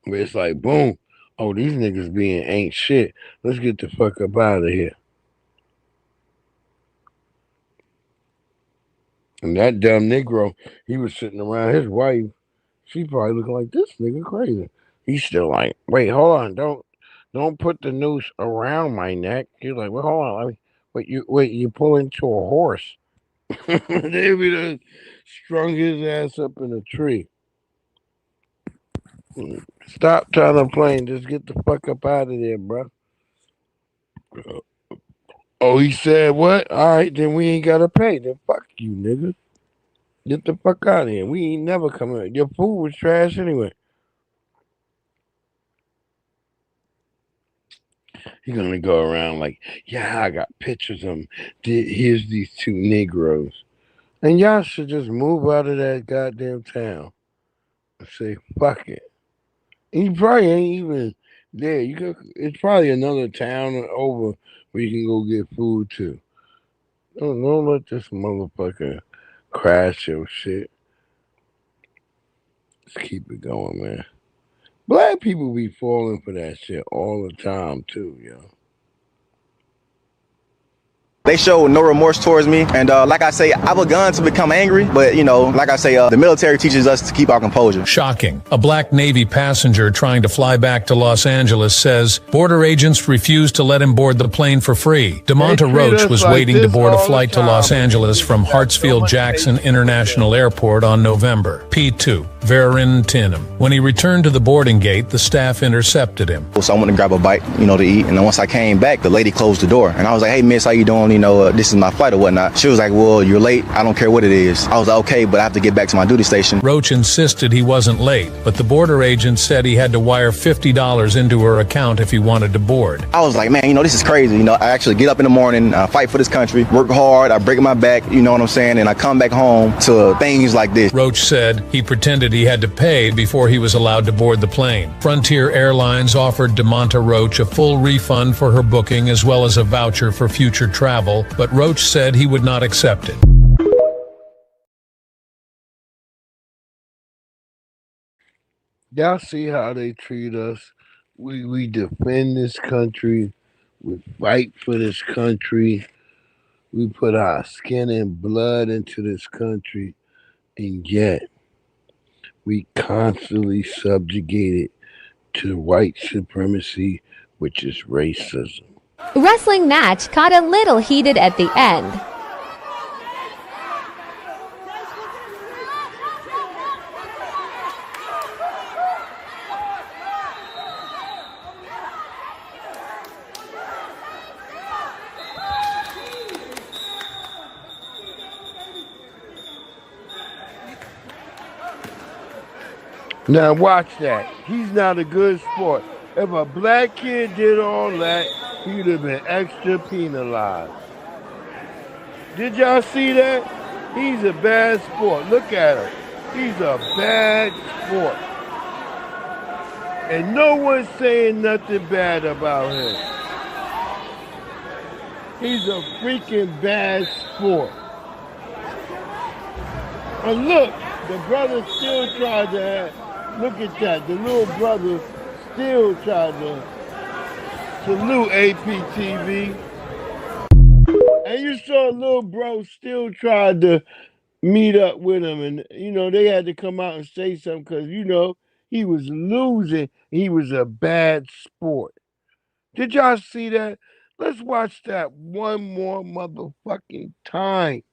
Where it's like, boom, oh, these niggas being ain't shit. Let's get the fuck up out of here. And that dumb Negro, he was sitting around his wife. She probably looking like, this nigga crazy. He's still like, wait, hold on, don't put the noose around my neck. He's like, well, hold on, you pull into a horse. They be done strung his ass up in a tree. Stop trying to play and just get the fuck up out of there, bro. Oh, he said what? All right, then we ain't gotta pay. Then fuck you, nigga. Get the fuck out of here. We ain't never coming. Your food was trash anyway. He's gonna go around like, yeah, I got pictures of them. Here's these two Negroes. And y'all should just move out of that goddamn town and say, fuck it. And you probably ain't even there. It's probably another town over where you can go get food too. Don't let this motherfucker crash your shit. Let's keep it going, man. Black people be falling for that shit all the time too, yo. They showed no remorse towards me, and like I say, I begun to become angry, but like I say, the military teaches us to keep our composure. Shocking. A black Navy passenger trying to fly back to Los Angeles says border agents refused to let him board the plane for free. DeMonta Roach was waiting to board a flight to Los Angeles from Hartsfield-Jackson International Airport on November. P2. Varentinum. When he returned to the boarding gate, the staff intercepted him. So I went to grab a bite, to eat, and then once I came back, the lady closed the door, and I was like, hey, miss, how you doing? This is my flight or whatnot. She was like, well, you're late. I don't care what it is. I was like, okay, but I have to get back to my duty station. Roach insisted he wasn't late, but the border agent said he had to wire $50 into her account if he wanted to board. I was like, man, this is crazy. I actually get up in the morning, fight for this country, work hard, I break my back, you know what I'm saying, and I come back home to things like this. Roach said he pretended he had to pay before he was allowed to board the plane. Frontier Airlines offered DeMonta Roach a full refund for her booking as well as a voucher for future travel, but Roach said he would not accept it. Y'all see how they treat us? We defend this country. We fight for this country. We put our skin and blood into this country. And yet, we constantly subjugate it to white supremacy, which is racism. Wrestling match got a little heated at the end. Now watch that. He's not a good sport. If a black kid did all that, he'd have been extra penalized. Did y'all see that? He's a bad sport. Look at him. He's a bad sport. And no one's saying nothing bad about him. He's a freaking bad sport. And look, the brother still tried to look at that. The little brother still tried to salute APTV. And you saw little bro still tried to meet up with him. And, they had to come out and say something because, he was losing. He was a bad sport. Did y'all see that? Let's watch that one more motherfucking time.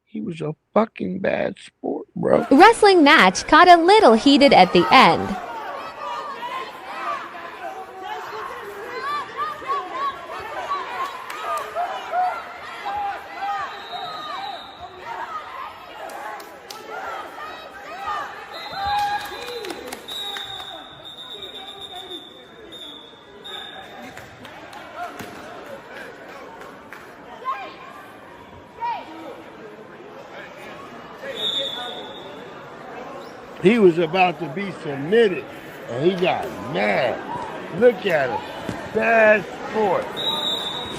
He was a fucking bad sport, bro. Wrestling match got a little heated at the end. He was about to be submitted, and he got mad. Look at him. Bad sport.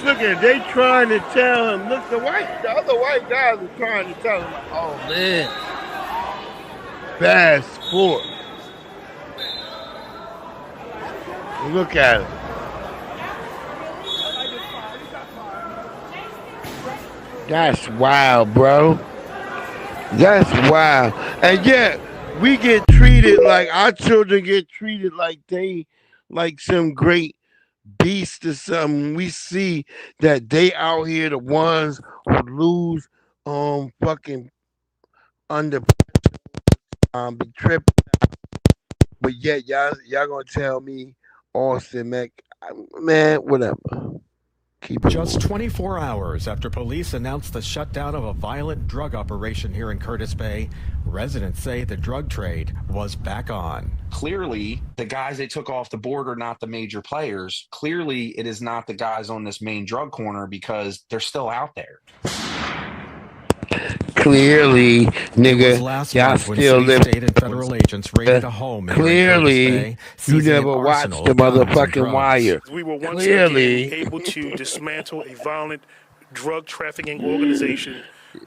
Look at it. They trying to tell him. Look, the other white guys are trying to tell him, oh, man. Bad sport. Look at him. That's wild, bro. That's wild. And yet, we get treated like our children get treated like they like some great beast or something. We see that they out here the ones who lose fucking under be tripping. But yet y'all gonna tell me Austin Mac, man, whatever. Just 24 hours after police announced the shutdown of a violent drug operation here in Curtis Bay, residents say the drug trade was back on. Clearly, the guys they took off the board are not the major players. Clearly, it is not the guys on this main drug corner because they're still out there. Clearly, nigga, y'all still live. State and federal agents raided a home. Clearly, you never watched the motherfucking Wire. We were once Clearly. again able to dismantle a violent drug trafficking organization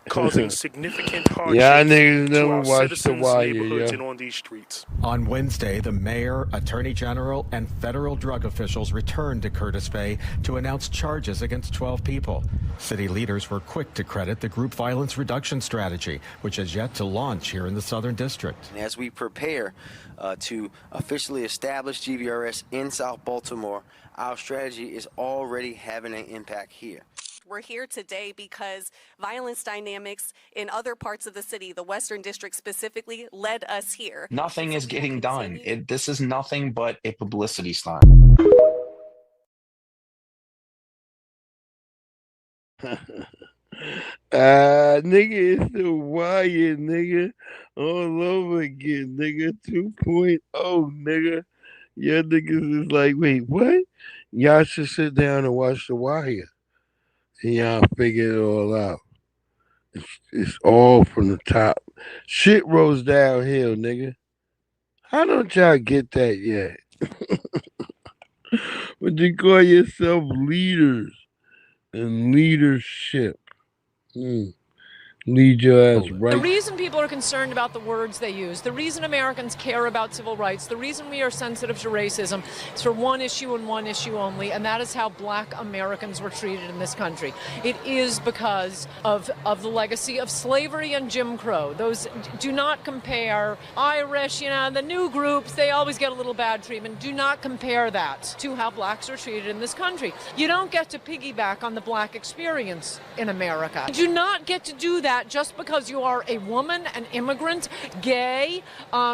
causing significant hardship to our citizens, neighborhoods, and on these streets. On Wednesday, the mayor, attorney general, and federal drug officials returned to Curtis Bay to announce charges against 12 people. City leaders were quick to credit the group violence reduction strategy, which has yet to launch here in the Southern District. As we prepare to officially establish GVRS in South Baltimore, our strategy is already having an impact here. We're here today because violence dynamics in other parts of the city, the Western District specifically, led us here. Nothing is getting done. This is nothing but a publicity stunt. Nigga, it's the Wire, nigga. All over again, nigga. 2.0, nigga. Y'all niggas is like, wait, what? Y'all should sit down and watch the Wire. And y'all figure it all out. It's all from the top. Shit rolls downhill, nigga. How don't y'all get that yet? But you call yourself leaders and leadership. Lead your ass right. The reason people are concerned about the words they use, the reason Americans care about civil rights, the reason we are sensitive to racism is for one issue and one issue only, and that is how Black Americans were treated in this country. It is because of the legacy of slavery and Jim Crow. Those do not compare. Irish, the new groups, they always get a little bad treatment. Do not compare that to how blacks are treated in this country. You don't get to piggyback on the black experience in America. You do not get to do that just because you are a woman, an immigrant, gay,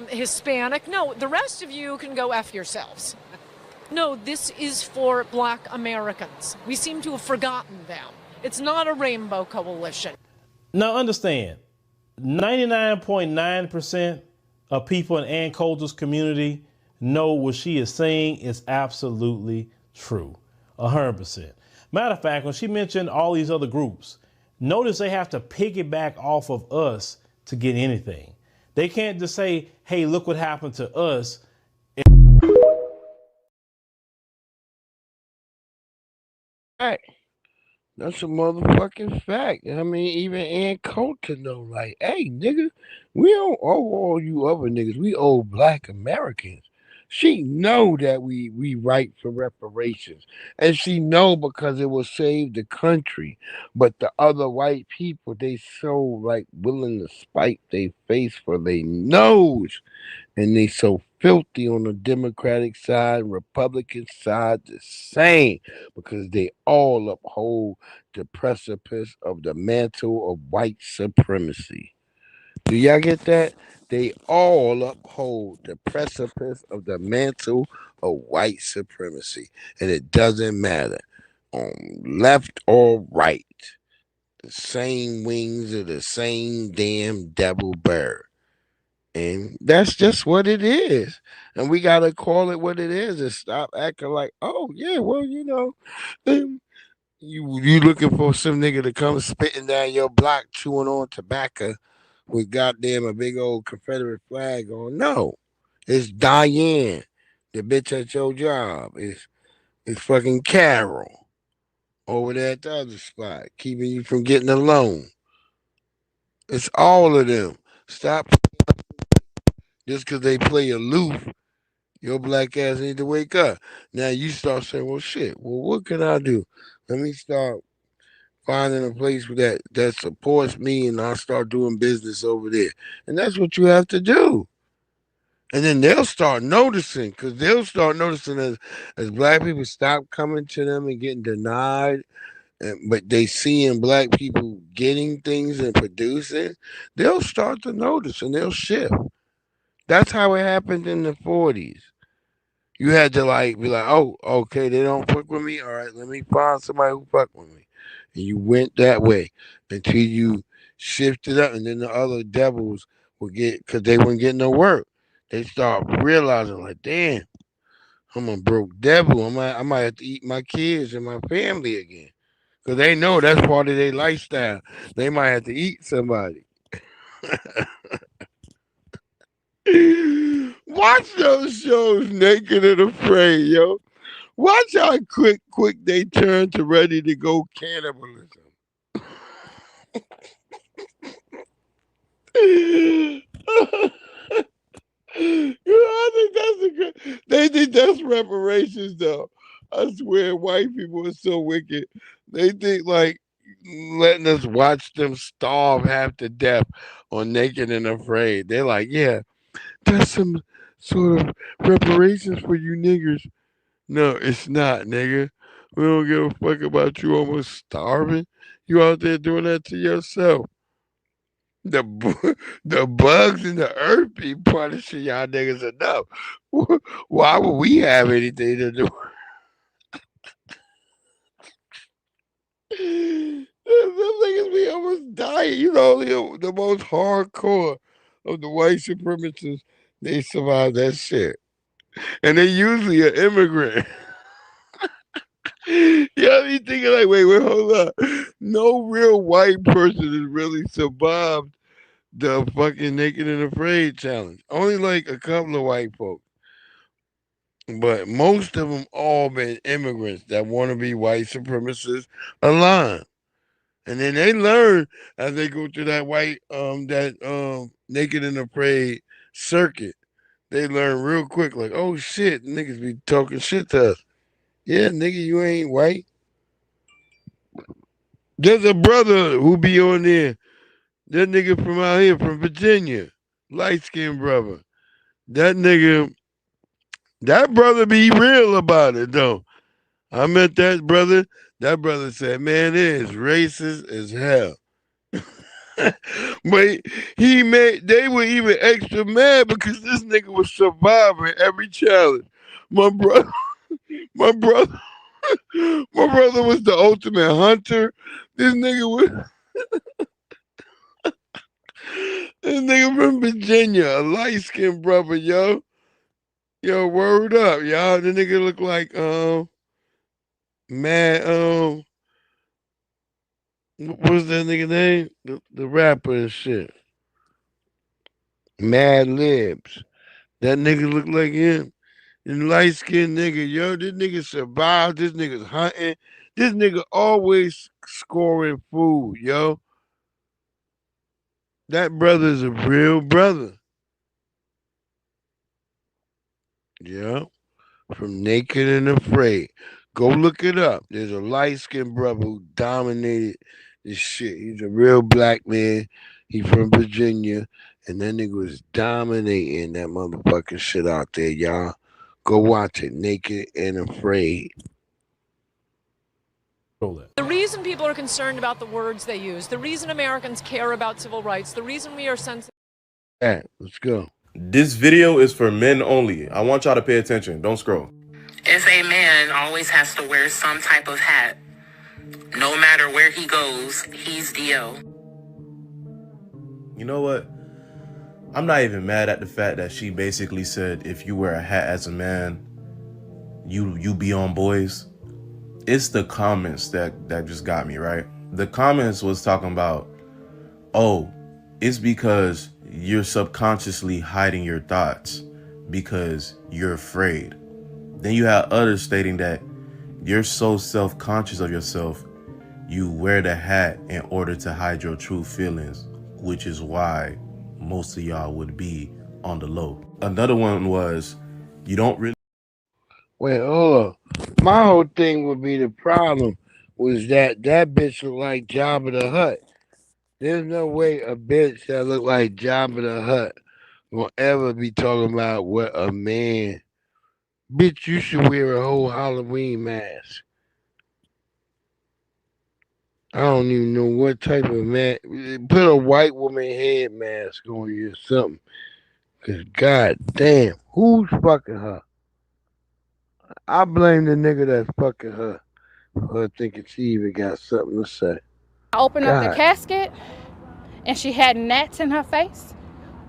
Hispanic. No, the rest of you can go F yourselves. No, this is for Black Americans. We seem to have forgotten them. It's not a rainbow coalition. Now understand, 99.9% of people in Ann Coulter's community know what she is saying is absolutely true. 100%. Matter of fact, when she mentioned all these other groups, notice they have to piggyback off of us to get anything. They can't just say, hey, look what happened to us. Right. That's a motherfucking fact. I mean, even Ann Coulter know, like, hey, nigga, we don't owe all you other niggas. We owe black Americans. She know that we right for reparations. And she know because it will save the country. But the other white people, they so like willing to spite their face for their nose. And they so filthy on the Democratic side, Republican side, the same, because they all uphold the precipice of the mantle of white supremacy. Do y'all get that? They all uphold the precipice of the mantle of white supremacy. And it doesn't matter on left or right. The same wings of the same damn devil bird. And that's just what it is. And we got to call it what it is and stop acting like, oh, yeah, well, you looking for some nigga to come spitting down your block chewing on tobacco with goddamn a big old Confederate flag on. No, it's Diane, the bitch at your job. It's fucking Carol over there at the other spot, keeping you from getting a loan. It's all of them. Stop just because they play aloof. Your black ass need to wake up. Now you start saying, well, shit, well, what can I do? Let me start finding a place that supports me and I'll start doing business over there. And that's what you have to do. And then they'll start noticing, because they'll start noticing as black people stop coming to them and getting denied, but they seeing black people getting things and producing, they'll start to notice and they'll shift. That's how it happened in the 40s. You had to like be like, oh, okay, they don't fuck with me. All right, let me find somebody who fuck with me. And you went that way until you shifted up, and then the other devils would get, because they wouldn't get no work. They start realizing like, damn, I'm a broke devil. I might have to eat my kids and my family again, because they know that's part of their lifestyle. They might have to eat somebody. Watch those shows, Naked and Afraid, yo. Watch how quick they turn to ready to go cannibalism. I think that's a good. They think that's reparations, though. I swear, white people are so wicked. They think like letting us watch them starve half to death on Naked and Afraid. They're like, yeah, that's some sort of reparations for you niggers. No, it's not, nigga. We don't give a fuck about you almost starving. You out there doing that to yourself. The the bugs in the earth be punishing y'all niggas enough. Why would we have anything to do? Them niggas be almost dying. You know, the most hardcore of the white supremacists, they survive that shit. And they usually an immigrant. Yeah, you thinking like, wait, hold up. No real white person has really survived the fucking Naked and Afraid challenge. Only like a couple of white folks. But most of them all been immigrants that want to be white supremacists aligned. And then they learn as they go through that Naked and Afraid circuit. They learn real quick, like, oh shit, niggas be talking shit to us. Yeah, nigga, you ain't white. There's a brother who be on there. That nigga from out here, from Virginia. Light skinned brother. That brother be real about it, though. I met that brother. That brother said, man, it is racist as hell. But they were even extra mad because this nigga was surviving every challenge. My brother, my brother, my brother was the ultimate hunter. This nigga was This nigga from Virginia, a light-skinned brother, yo. Yo, word up, y'all. The nigga look like, man, what was that nigga name? The rapper and shit. Mad Libs. That nigga look like him. And light-skinned nigga, yo. This nigga survived. This nigga's hunting. This nigga always scoring food, yo. That brother's a real brother. Yeah. From Naked and Afraid. Go look it up. There's a light-skinned brother who dominated this shit. He's a real black man. He's from Virginia. And that nigga was dominating that motherfucking shit out there, y'all. Go watch it. Naked and Afraid. The reason people are concerned about the words they use, the reason Americans care about civil rights, the reason we are sensitive. Alright, let's go. This video is for men only. I want y'all to pay attention. Don't scroll. If a man always has to wear some type of hat, no matter where he goes, he's DO. You know what? I'm not even mad at the fact that she basically said if you wear a hat as a man, you be on boys. It's the comments that just got me, right? The comments was talking about, oh, it's because you're subconsciously hiding your thoughts because you're afraid. Then you have others stating that you're so self-conscious of yourself, you wear the hat in order to hide your true feelings, which is why most of y'all would be on the low. Another one was, you don't really... Wait, hold up. My whole thing would be the problem was that bitch looked like Jabba the Hutt. There's no way a bitch that look like Jabba the Hutt will ever be talking about what a man. Bitch, you should wear a whole Halloween mask. I don't even know what type of mask. Put a white woman head mask on you or something. Cause god damn, who's fucking her? I blame the nigga that's fucking her for her thinking she even got something to say. I opened up the casket and she had gnats in her face.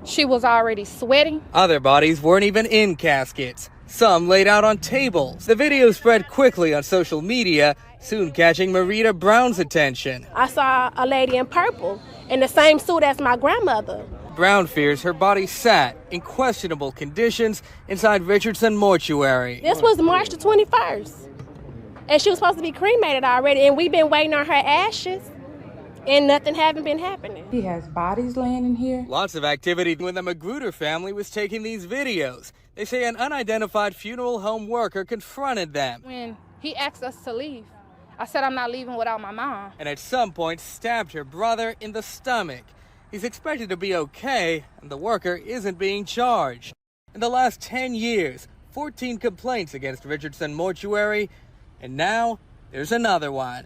She was already sweating. Other bodies weren't even in caskets. Some laid out on tables. The video spread quickly on social media, soon catching Marita Brown's attention. I saw a lady in purple in the same suit as my grandmother. Brown fears her body sat in questionable conditions inside Richardson Mortuary. This was March the 21st. And she was supposed to be cremated already, and we've been waiting on her ashes, and nothing haven't been happening. He has bodies laying in here. Lots of activity when the Magruder family was taking these videos. They say an unidentified funeral home worker confronted them. When he asked us to leave, I said I'm not leaving without my mom. And at some point stabbed her brother in the stomach. He's expected to be okay, and the worker isn't being charged. In the last 10 years, 14 complaints against Richardson Mortuary, and now there's another one.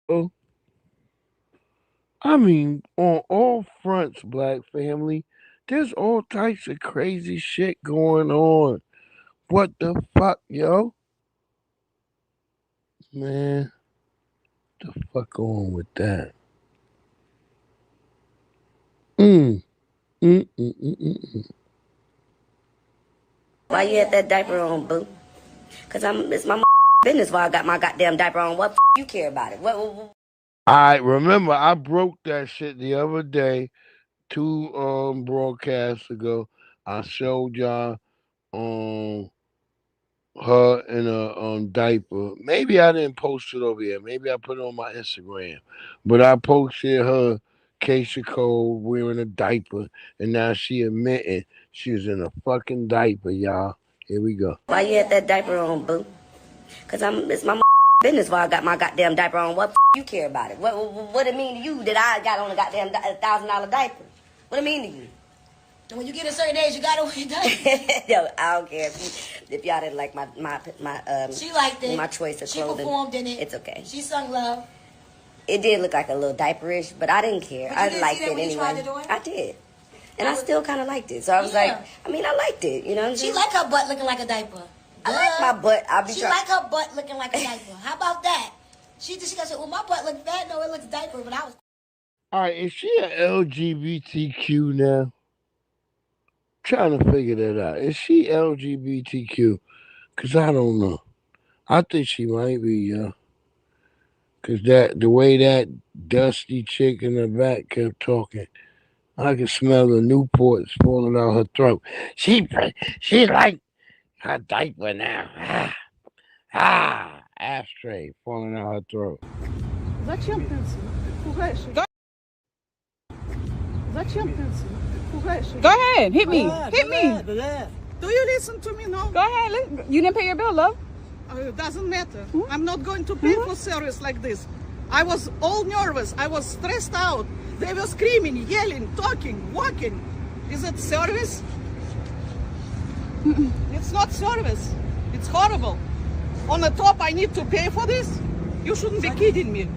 Oh, I mean, on all fronts, black family, there's all types of crazy shit going on. What the fuck, yo? Man, what the fuck on with that? Why you had that diaper on, boo? Cause it's my business why I got my goddamn diaper on. What you care about it? What? I remember I broke that shit the other day, 2 broadcasts ago. I showed y'all her in a diaper. Maybe I didn't post it over here. Maybe I put it on my Instagram. But I posted her Keisha Cole wearing a diaper, and now she admitting she was in a fucking diaper, y'all. Here we go. Why you had that diaper on, boo? Cause it's my business why I got my goddamn diaper on. What you care about it? What it mean to you that I got on a goddamn $1,000 diaper? What it mean to you? When you get a certain age, you gotta wear diapers. Yo, I don't care if y'all didn't like my she liked it. My choice of clothing. She performed in it. It's okay. She sung love. It did look like a little diaperish, but I didn't care. But I liked it anyway. You tried to do it? I did. And I still kind of liked it. So I was like, I mean, I liked it. You know what I'm saying? She like her butt looking like a diaper. I like my butt. She like her butt looking like a diaper. How about that? She got said, well, my butt look fat. No, it looks diaper, but I was. All right, is she an LGBTQ now? Trying to figure that out. Is she LGBTQ? Cause I don't know. I think she might be, yeah. Cause the way that dusty chick in the back kept talking, I could smell the Newports falling out her throat. She like her diaper now. Ashtray falling out her throat. Зачем ты пугаешь? Зачем ты пугаешь? Go ahead, hit me. Hit me. Do you listen to me now? Go ahead. You didn't pay your bill, love. It doesn't matter. I'm not going to pay for service like this. I was all nervous. I was stressed out. They were screaming, yelling, talking, walking. Is it service? It's not service. It's horrible. On the top, I need to pay for this? You shouldn't be kidding me.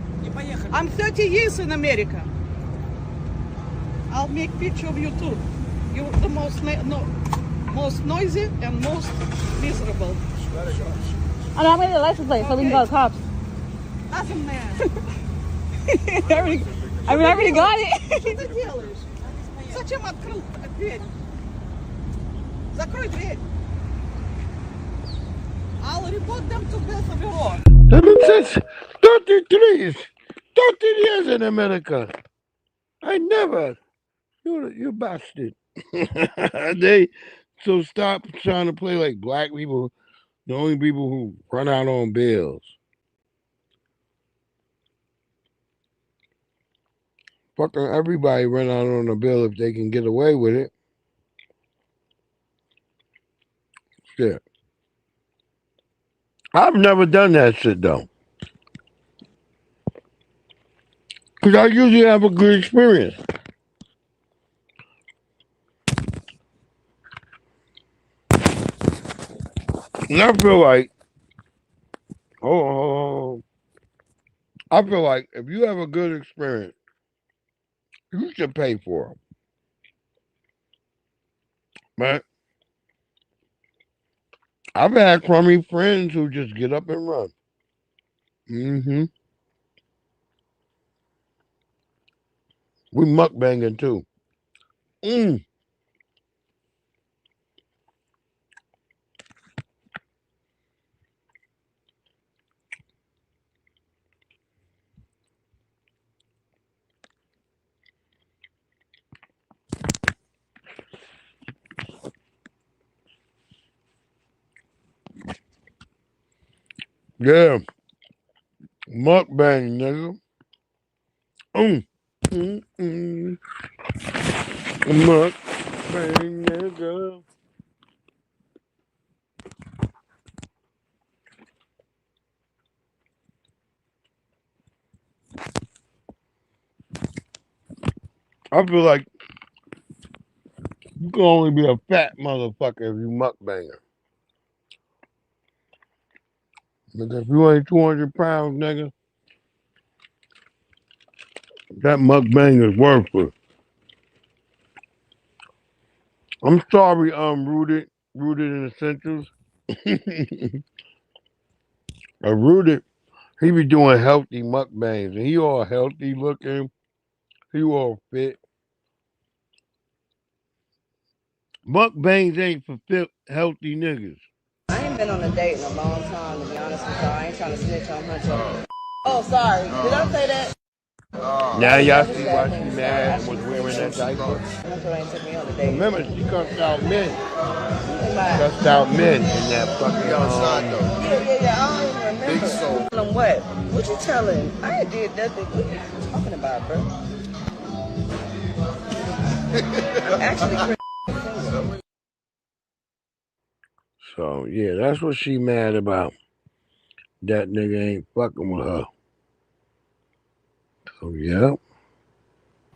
I'm 30 years in America. I'll make picture of you too. You're the most noisy and most miserable. I'm not ready the license plate, so we can go to cops. Doesn't matter. I already got it. Что ты делаешь? Зачем открыл дверь? Закрой дверь. I'll report them to Beth Bureau. Since 30 years in America. I never. You bastard. So stop trying to play like black people, the only people who run out on bills. Fucking everybody run out on a bill if they can get away with it. Shit. I've never done that shit though. Because I usually have a good experience. And I feel like, I feel like if you have a good experience, you should pay for them. But I've had crummy friends who just get up and run. Mm-hmm. We mukbanging too. Yeah. Mukbang, nigga. Mukbang, nigga. I feel like you can only be a fat motherfucker if you mukbanger. But if you ain't 200 pounds, nigga, that mukbang is worthless. I'm sorry, Rooted in Essentials. Rooted, he be doing healthy mukbangs, and he all healthy looking. He all fit. Mukbangs ain't for healthy niggas. I ain't been on a date in a long time, to be honest with y'all. I ain't trying to snitch on her. Oh, sorry. Did I say that? Now y'all see why she mad and was wearing that diaper? That's why I ain't took me on a date. Remember, she cussed out men. Cussed out men in that fucking Yeah. I don't even remember. Big soul. Tell him what? What you telling? I ain't did nothing. What are you talking about, bro? I'm actually So, yeah, that's what she mad about. That nigga ain't fucking with her. So, yeah.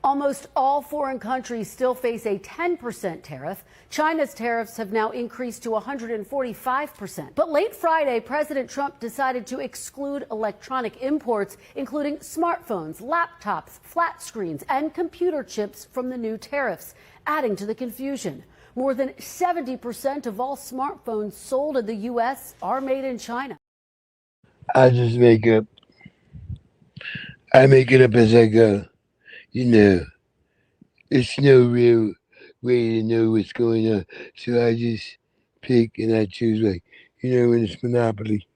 Almost all foreign countries still face a 10% tariff. China's tariffs have now increased to 145%. But late Friday, President Trump decided to exclude electronic imports, including smartphones, laptops, flat screens, and computer chips from the new tariffs, adding to the confusion. More than 70% of all smartphones sold in the U.S. are made in China. I just make up I make it up as I go. You know, it's no real way to know what's going on. So I just pick and I choose, like, when it's Monopoly.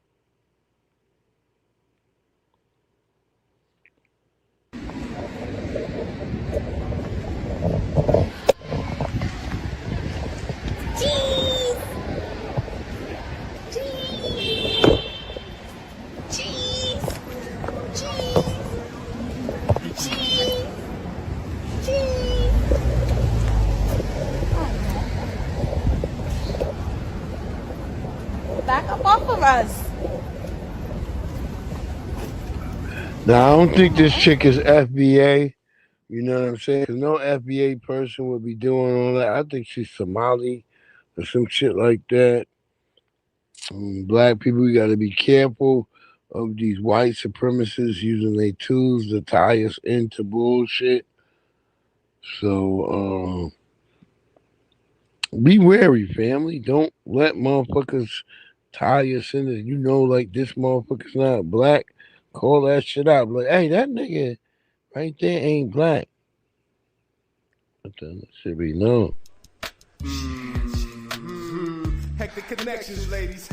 Back up off of us. Now, I don't think this chick is FBA. You know what I'm saying? 'Cause no FBA person would be doing all that. I think she's Somali or some shit like that. Black people, we got to be careful of these white supremacists using their tools to tie us into bullshit. So, be wary, family. Don't let motherfuckers tie us into, like this motherfucker's not black. Call that shit out. Like, hey, that nigga right there ain't black. But then it should be known. Hectic connections, ladies.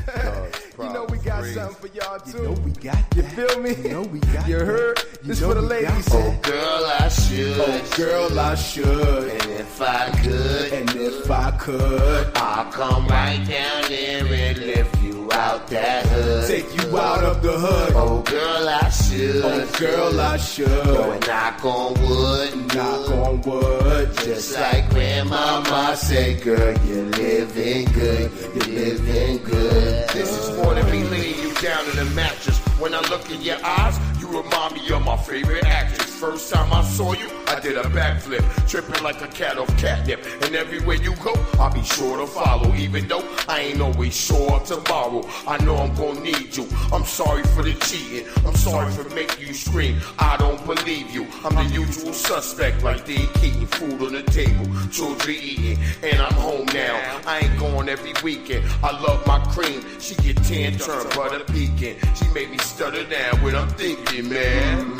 You know we got something for y'all too. You know we got that. You feel me? You know we got You heard? This for the ladies. Oh girl, I should. Oh girl, I should. And if I could. And if I could. I'll come right down there and lift you out that hood. Take you out of the hood. Oh girl, I should. Oh girl, I should. Go and knock on wood. Knock on wood. Just like grandmama said, girl, you're living good. You're living good. This is more than me laying you down in a mattress. When I look in your eyes, you remind me of my favorite actress. First time I saw you, I did a backflip, tripping like a cat off catnip. And everywhere you go, I'll be sure to follow. Even though I ain't always sure of tomorrow, I know I'm gonna need you. I'm sorry for the cheating. I'm sorry for making you scream. I don't believe you. I'm the usual suspect, like they keeping food on the table, children eating, and I'm home now. I ain't going every weekend. I love my cream. She get tan, turn butter pecan. She make me stutter now when I'm thinking, man.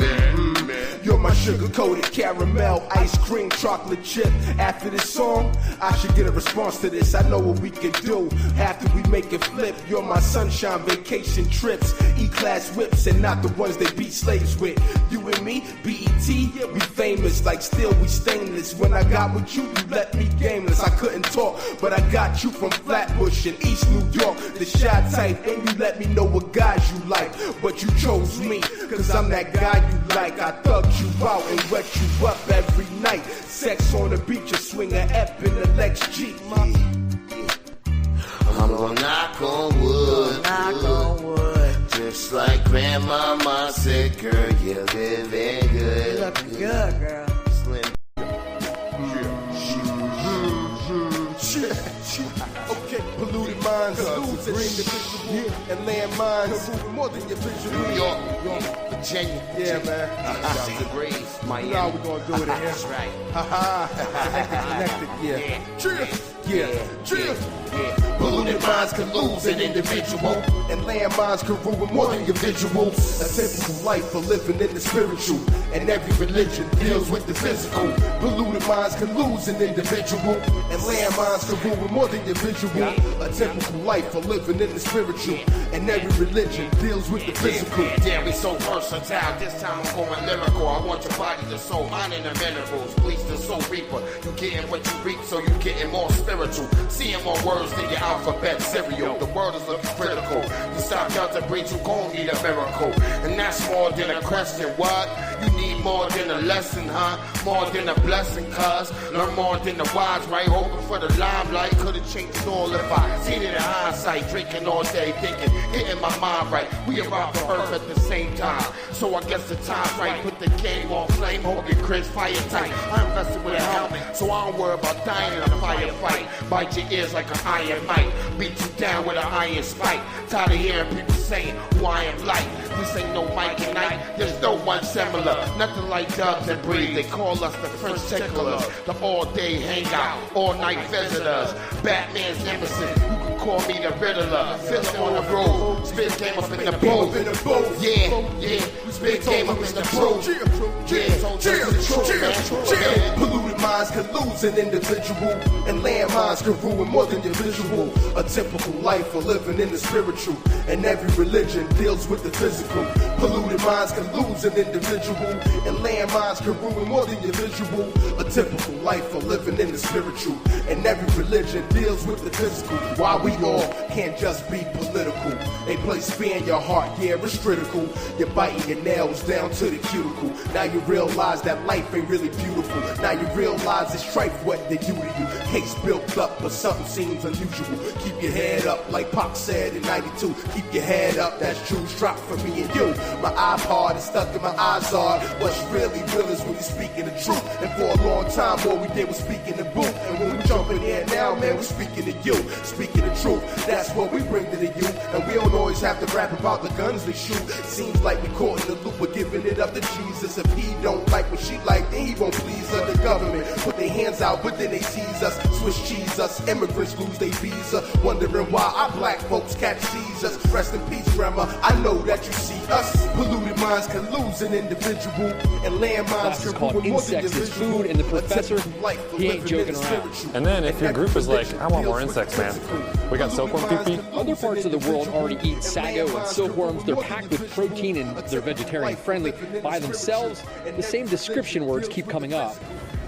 You're my sugar-coated caramel, ice cream, chocolate chip. After this song, I should get a response to this. I know what we can do after we make it flip. You're my sunshine vacation trips, E-class whips, and not the ones they beat slaves with. You and me, BET, we famous, like still we stainless. When I got with you, you let me gameless. I couldn't talk, but I got you from Flatbush in East New York, the shy type, and you let me know what guys you like. But you chose me, cause I'm that guy you like. I thugged you out and wet you up every night. Sex on the beach, you swing a F in the Lex G. I'm gonna knock on wood. Knock on wood. Just like grandmama said, girl, you're living good. You looking good, girl. Slim. Okay, polluted minds, green the visual, and land mines, moving more than your visual. New York, Virginia. Yeah, man. Shout to Grace, Miami. You know how we gonna do it in here. That's right. Connected, yeah. Cheers. Yeah. Cheers. Polluted minds can lose an individual, and landmines can ruin more than your visual. A typical life for living in the spiritual, and every religion deals with the physical. Polluted minds can lose an individual, and landmines can ruin more than your visual. A typical life for living in the spiritual, and every religion deals with the physical. Damn, we so versatile. This time I'm going lyrical. I want your body to soul, mine and the minerals. Bleach the soul reaper. You getting what you reap, so you getting more spiritual. Seeing more words than your alphabet cereal. The world is looking critical. To stop y'all to breach, you gon' need a miracle. And that's more than a question. What? You need more than a lesson, huh? More than a blessing, cuz. Learn more than the wise, right? Hoping for the limelight. Could've changed it all if I seen it in hindsight. Drinking all day, thinking, getting my mind right. We arrived to Earth at the same time. So I guess the time's right. Put the game on flame, hold your Chris fire tight. I'm invested with a helmet, so I don't worry about dying in a firefight. Bite your ears like an iron mic. Beat you down with an iron spike. Tired of hearing people saying who I am like. This ain't no Mike and Ike. There's no one similar. Nothing like Dubs and Breed. They call us the French ticklers. The all-day hangout, all-night visitors. Batman's nemesis. You can call me the Riddler. Fiddler on the road. Spit came up in the boat. Yeah. Spit came up in the boat. Yeah. Polluted minds can lose an individual, and landmines can ruin more than your visual. A typical life for living in the spiritual, and every religion deals with the physical. Polluted minds can lose an individual, and landmines can ruin more than your visual. A typical life for living in the spiritual, and every religion deals with the physical. Why we all can't just be political? A place fear in your heart, yeah, it's critical. You're biting your nails down to the cuticle. Now you realize that life ain't really beautiful. Now you realize it's strife what they do to you. Case built up, but something seems unusual. Keep your head up, like Pac said in 92. Keep your head up, that's juice drop for me and you. My iPod is stuck in my eyes are. What's really real is when you're speaking the truth. And for a long time, all we did was speak in the booth. And when we jump in here now, man, we're speaking to you. Speaking the truth, that's what we bring to the youth. And we don't always have to rap about the guns they shoot. Seems like we caught in the loop, we're giving it up to Jesus. If he don't like what she like, then he won't please her. The government put their hands out, but then they tease us. Swiss cheese us, immigrants lose their visa. Wondering why our black folks catch seizures. Rest in peace, grandma, I know that you see us. Polluted minds can lose an individual, and landmines can ruin more than Insects is food, and the professor, he ain't joking around. And then if your group is like, I want more insects, man, we got silkworm pee-pee. Other parts of the world already eat sago and silkworms. They're packed with protein and they're vegetarian friendly by themselves. The same description words keep coming up.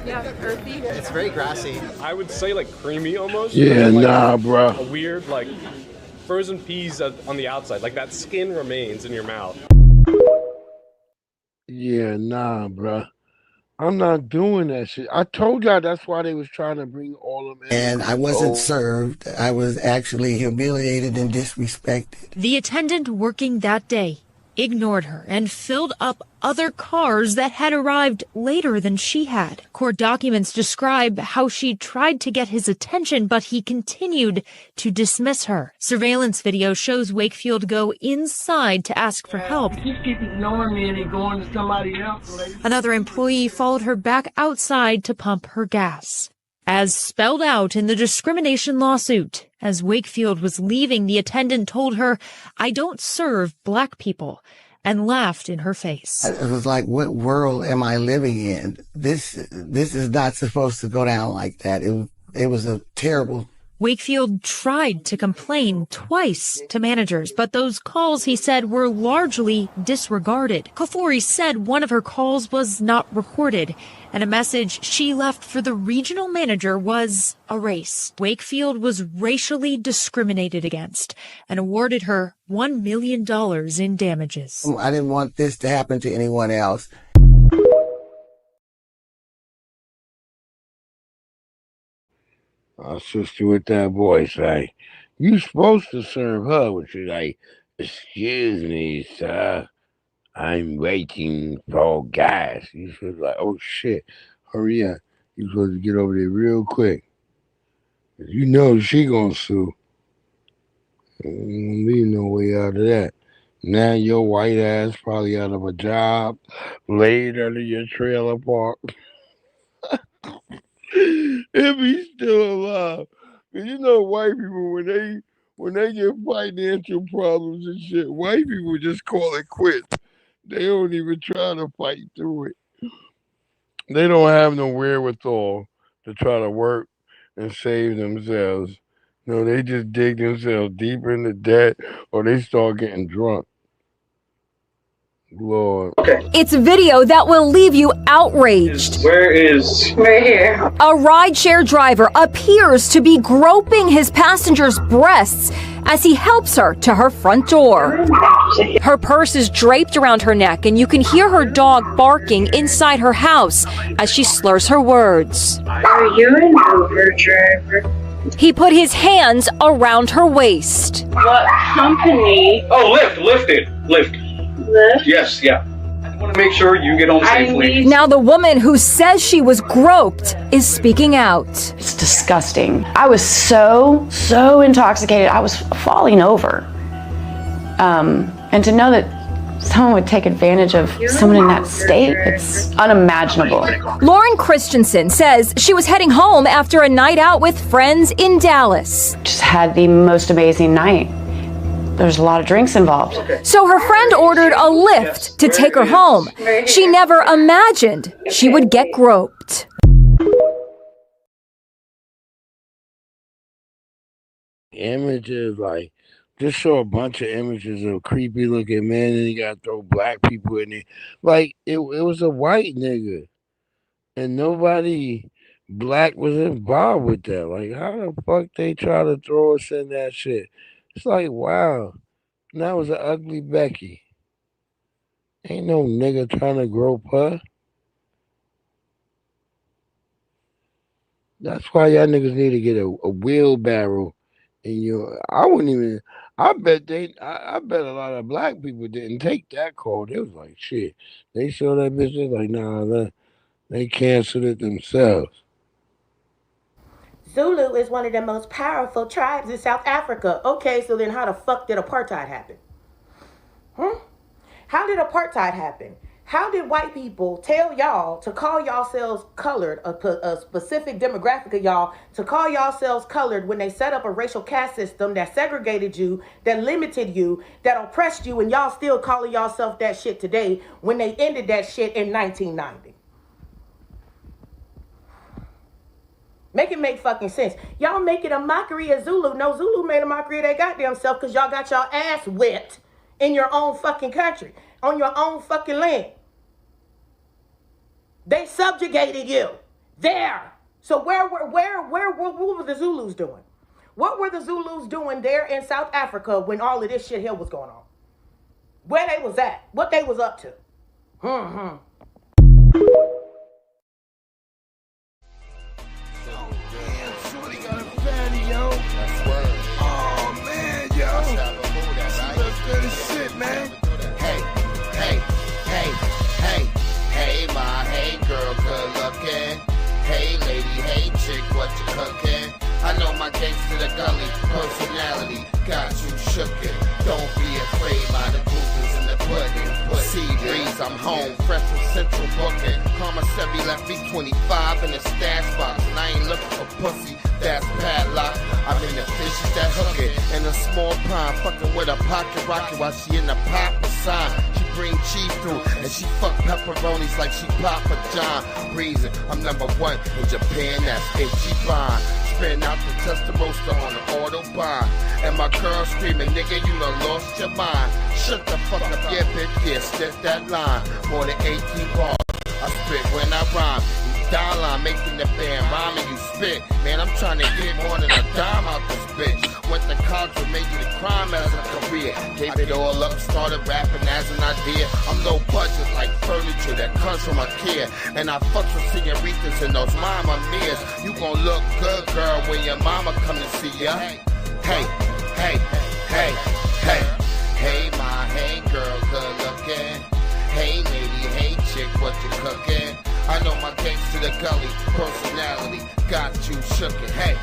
Yeah, earthy. It's very grassy. I would say like creamy almost. Yeah, like nah, bro. A weird like frozen peas on the outside, like that skin remains in your mouth. Yeah, nah, bro. I'm not doing that shit. I told y'all that's why they was trying to bring all of them in. And I wasn't served. I was actually humiliated and disrespected. The attendant working that day ignored her and filled up other cars that had arrived later than she had. Court documents describe how she tried to get his attention, but he continued to dismiss her. Surveillance video shows Wakefield go inside to ask for help. He just keep ignoring me and he going to somebody else. Another employee followed her back outside to pump her gas. As spelled out in the discrimination lawsuit, as Wakefield was leaving, the attendant told her, "I don't serve black people," and laughed in her face. It was like, what world am I living in? This is not supposed to go down like that. It was a terrible. Wakefield tried to complain twice to managers, but those calls, he said, were largely disregarded. Kafori said one of her calls was not recorded, and a message she left for the regional manager was erased. Wakefield was racially discriminated against and awarded her $1 million in damages. I didn't want this to happen to anyone else. Our sister with that voice, like, you supposed to serve her, which is like, excuse me, sir, I'm waiting for gas. You should like, oh shit, hurry up. You supposed to get over there real quick. You know she gonna sue. There ain't gonna be no way out of that. Now your white ass probably out of a job, laid under your trailer park. If he's still alive. Cause you know white people, when they get financial problems and shit, white people just call it quits. They don't even try to fight through it. They don't have no wherewithal to try to work and save themselves. No, they just dig themselves deeper into debt or they start getting drunk. Lord. It's video that will leave you outraged. Where is? Right here. A rideshare driver appears to be groping his passenger's breasts as he helps her to her front door. Her purse is draped around her neck, and you can hear her dog barking inside her house as she slurs her words. Are you an Uber driver? He put his hands around her waist. What company? Oh, Lyft. Yes, yeah. I want to make sure you get home safely. Now the woman who says she was groped is speaking out. It's disgusting. I was so intoxicated, I was falling over. And to know that someone would take advantage of someone in that state, it's unimaginable. Lauren Christensen says she was heading home after a night out with friends in Dallas. Just had the most amazing night. There's a lot of drinks involved. So her friend ordered a lift to take her home. She never imagined she would get groped. Images, like, just show a bunch of images of creepy looking men and you gotta throw black people in it. Like, it was a white nigga. And nobody black was involved with that. Like, how the fuck they try to throw us in that shit? It's like, wow. And that was an ugly Becky. Ain't no nigga trying to grope her. That's why y'all niggas need to get a wheelbarrow in your. I wouldn't even. I bet a lot of black people didn't take that call. They was like, shit. They saw that bitch. They like, nah, they canceled it themselves. Zulu is one of the most powerful tribes in South Africa. Okay, so then how the fuck did apartheid happen? How did apartheid happen? How did white people tell y'all to call yourselves colored, a specific demographic of y'all, to call yourselves colored when they set up a racial caste system that segregated you, that limited you, that oppressed you, and y'all still calling yourself that shit today when they ended that shit in 1990? Make it make fucking sense. Y'all make it a mockery of Zulu. No, Zulu made a mockery of their goddamn self because y'all got y'all ass whipped in your own fucking country, on your own fucking land. They subjugated you there. So what were the Zulus doing? What were the Zulus doing there in South Africa when all of this shit here was going on? Where they was at? What they was up to? Man. Hey, ma, hey girl, good looking. Hey lady, hey chick, what you cooking? I know my gangsta the gully personality got you shookin'. Don't be afraid by the goofers in the pudding. Sea breeze, I'm home, fresh from Central Booking. Commissary left me 25 in the stash box, and I ain't looking for pussy. That's padlock. I'm in the fishes that hook it. In a small pond, fucking with a pocket rocket while she in the Papa sign. She bring cheese through, and she fuck pepperonis like she Papa John. Breezing, I'm number one in Japan, that's it, she fine. Spin out the Testarossa on the Autobahn. And my girl screaming, nigga, you done lost your mind. Shut the fuck up, yeah, bitch, yeah, step that line. More than 18 bars, I spit when I rhyme. Dollar making the band rhyme and you spit. Man, I'm trying to get more than a dime out this bitch. Went to college with major the crime as a career. Gave it all up, started rapping as an idea. I'm low budget like furniture that comes from IKEA. And I fucks with senoritas and those mama mirrors. You gon' look good, girl, when your mama come to see ya. Hey, ma, hey girl, good looking. Hey lady, hey chick, what you cooking? I know my gangs to the gully, personality got you shookin'. Hey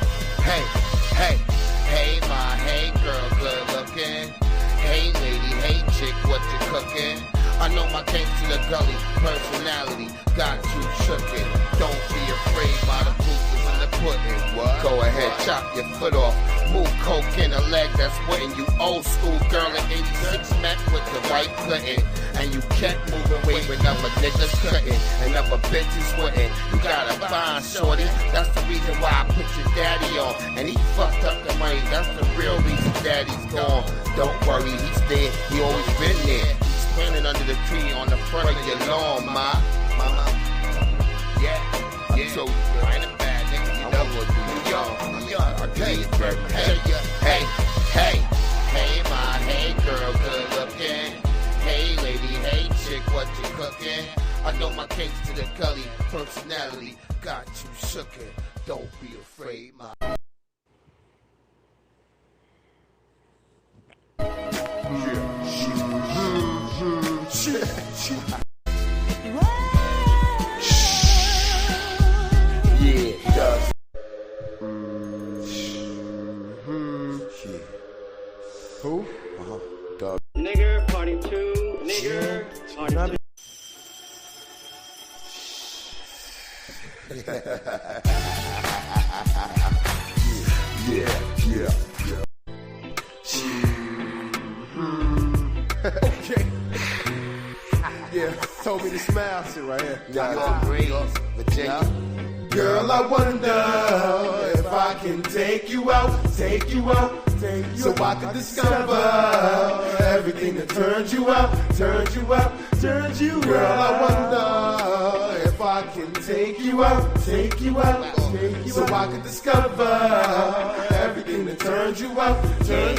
ma, hey girl, good looking. Hey lady, hey chick, what you cooking? I know my gangs to the gully, personality got you shookin'. Don't be afraid by the goofers in the pudding. What? Go ahead, chop your foot off. Move coke in a leg that's wetting. You old school girl in 86 met with the white glittin'. And you kept moving weight when other niggas cutting and other bitches wouldn't. You gotta find shorty. That's the reason why I put your daddy on. And he fucked up the money. That's the real reason daddy's gone. Don't worry, he's there. He always been there. He's planted under the tree on the front of your lawn, ma. Mama. Yeah. I told you, I ain't a bad nigga. You know what New York. I'll tell you, hey, my, hey, girl, good looking. Hey lady, hey chick, what you cooking? I know my case to the gully, personality got you shookin'. Don't be afraid, my. Yeah, does. Who? Doug. Nigger, party two, nigger, party two. Yeah. told me to smile. Sit right here. Virginia. Girl, I wonder if I can take you out, so I can discover everything that turns you out. Girl, I wonder if I can take you out, so I can discover everything that turns you out. Girl,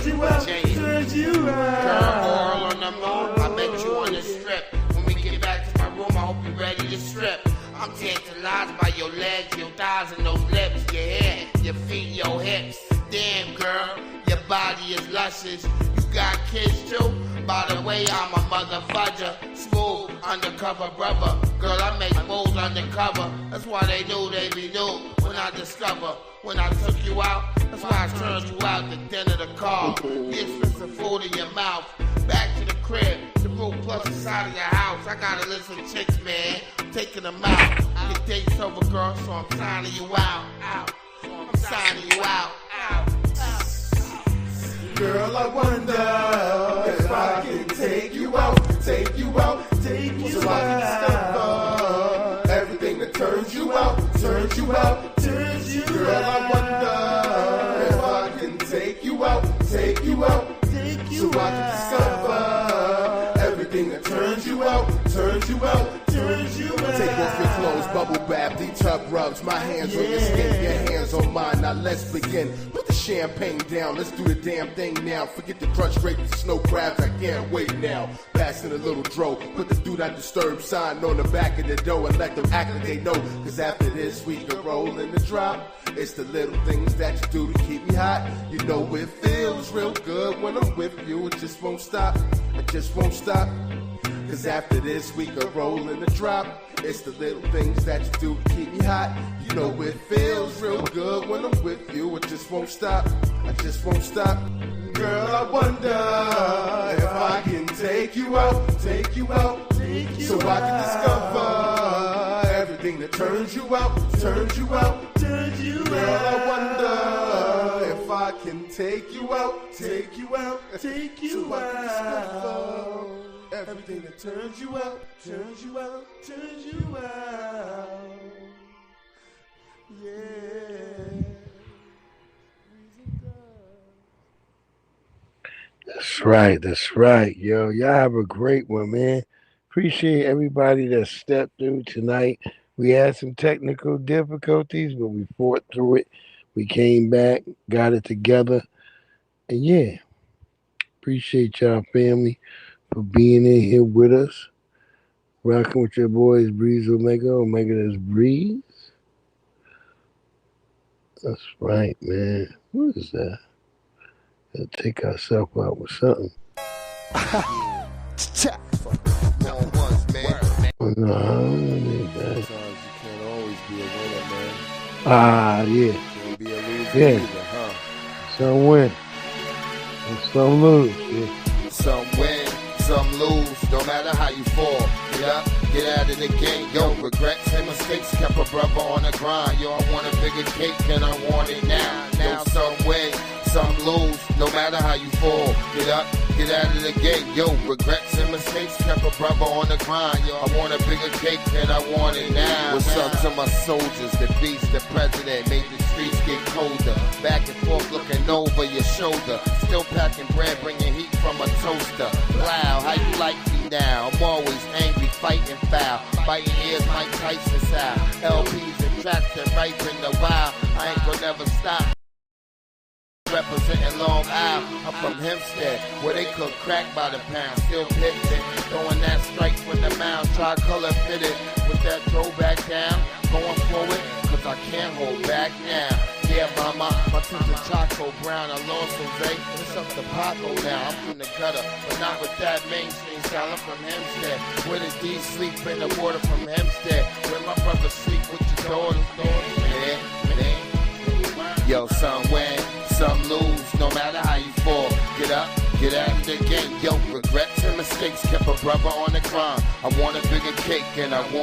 all on the moon, I met you on the strip. When we get back to my room, I hope you're ready to strip. I'm tantalized by your legs, your thighs, and those lips, your hair, your feet, your hips. Damn, girl, your body is luscious. You got kids too? By the way, I'm a mother fudger, smooth, undercover brother. Girl, I make moves undercover. That's why they knew they be new. When I discover, when I took you out, that's why I turned you out the den of the car. The expensive food in your mouth. Back to the crib, the room plus the side of your house. I got a list of chicks, man. I'm taking them out. Your date's over, girl, so I'm signing you out. I'm signing you out. Girl, I wonder if I can take you out, so I can discover everything that turns you out. Girl, I wonder if I can take you out, so I can discover everything that turns you out. Take off your clothes, bubble bath, D-tub rubs. My hands on your skin, your hands on mine. Now let's begin. Put the champagne down, let's do the damn thing now. Forget the crunch rate with the snow crabs, I can't wait now. Passing a little dro, put the do not disturb sign on the back of the door and let them act like they know. Cause after this we can roll in the drop. It's the little things that you do to keep me hot. You know it feels real good when I'm with you. It just won't stop. Cause after this we can roll in the drop. It's the little things that you do to keep me hot. You know it feels real good when I'm with you. It just won't stop. Girl, I wonder if I can take you out, so I can discover everything that turns you out. Girl, I wonder if I can take you out, so I can discover everything that turns you out. Yeah. That's right, yo. Y'all have a great one, man. Appreciate everybody that stepped through tonight. We had some technical difficulties, but we fought through it. We came back, got it together. And yeah, appreciate y'all family for being in here with us. Rocking with your boys, Breeze Omega that's Breeze. That's right, man. What is that? Gotta take ourselves out with something. No, I don't need that. Sometimes you can't always be a winner, man. Yeah. You can be a loser either, huh? Some win and some lose. Yeah. Some win, some lose, no matter how you fall. Get up, get out of the game. Yo, regrets and mistakes kept a brother on the grind. Yo, I want a bigger cake and I want it now. Now some win, some lose, no matter how you fall. Get up, get out of the gate. Yo, regrets and mistakes kept a brother on the grind. Yo, I want a bigger cake and I want it now. What's up to my soldiers, the beast, the president, made the streets get colder. Back and forth looking over your shoulder. Still packing bread, bringing heat from a toaster. Wow, how you like me now? I'm always angry, fighting foul. Biting ears, Mike Tyson style. LPs and tracks that ripe in the wild. I ain't gonna never stop. Representing Long Island, I'm from Hempstead, where they cook crack by the pound. Still pitching, throwing that strike from the mound. Tricolor fitted with that throwback down. Going forward, cause I can't hold back now. Yeah, mama, my team's a Chaco Brown. I lost Jose, it's up to Paco now. I'm from the gutter, but not with that mainstream style. I'm from Hempstead, where the D's sleep in the water from Hempstead. Where my brothers sleep with your daughters. Man. Yo, some win, some lose, no matter how you fall. Get up, get out of the game. Yo, regrets and mistakes kept a brother on the grind. I want a bigger cake and I want it.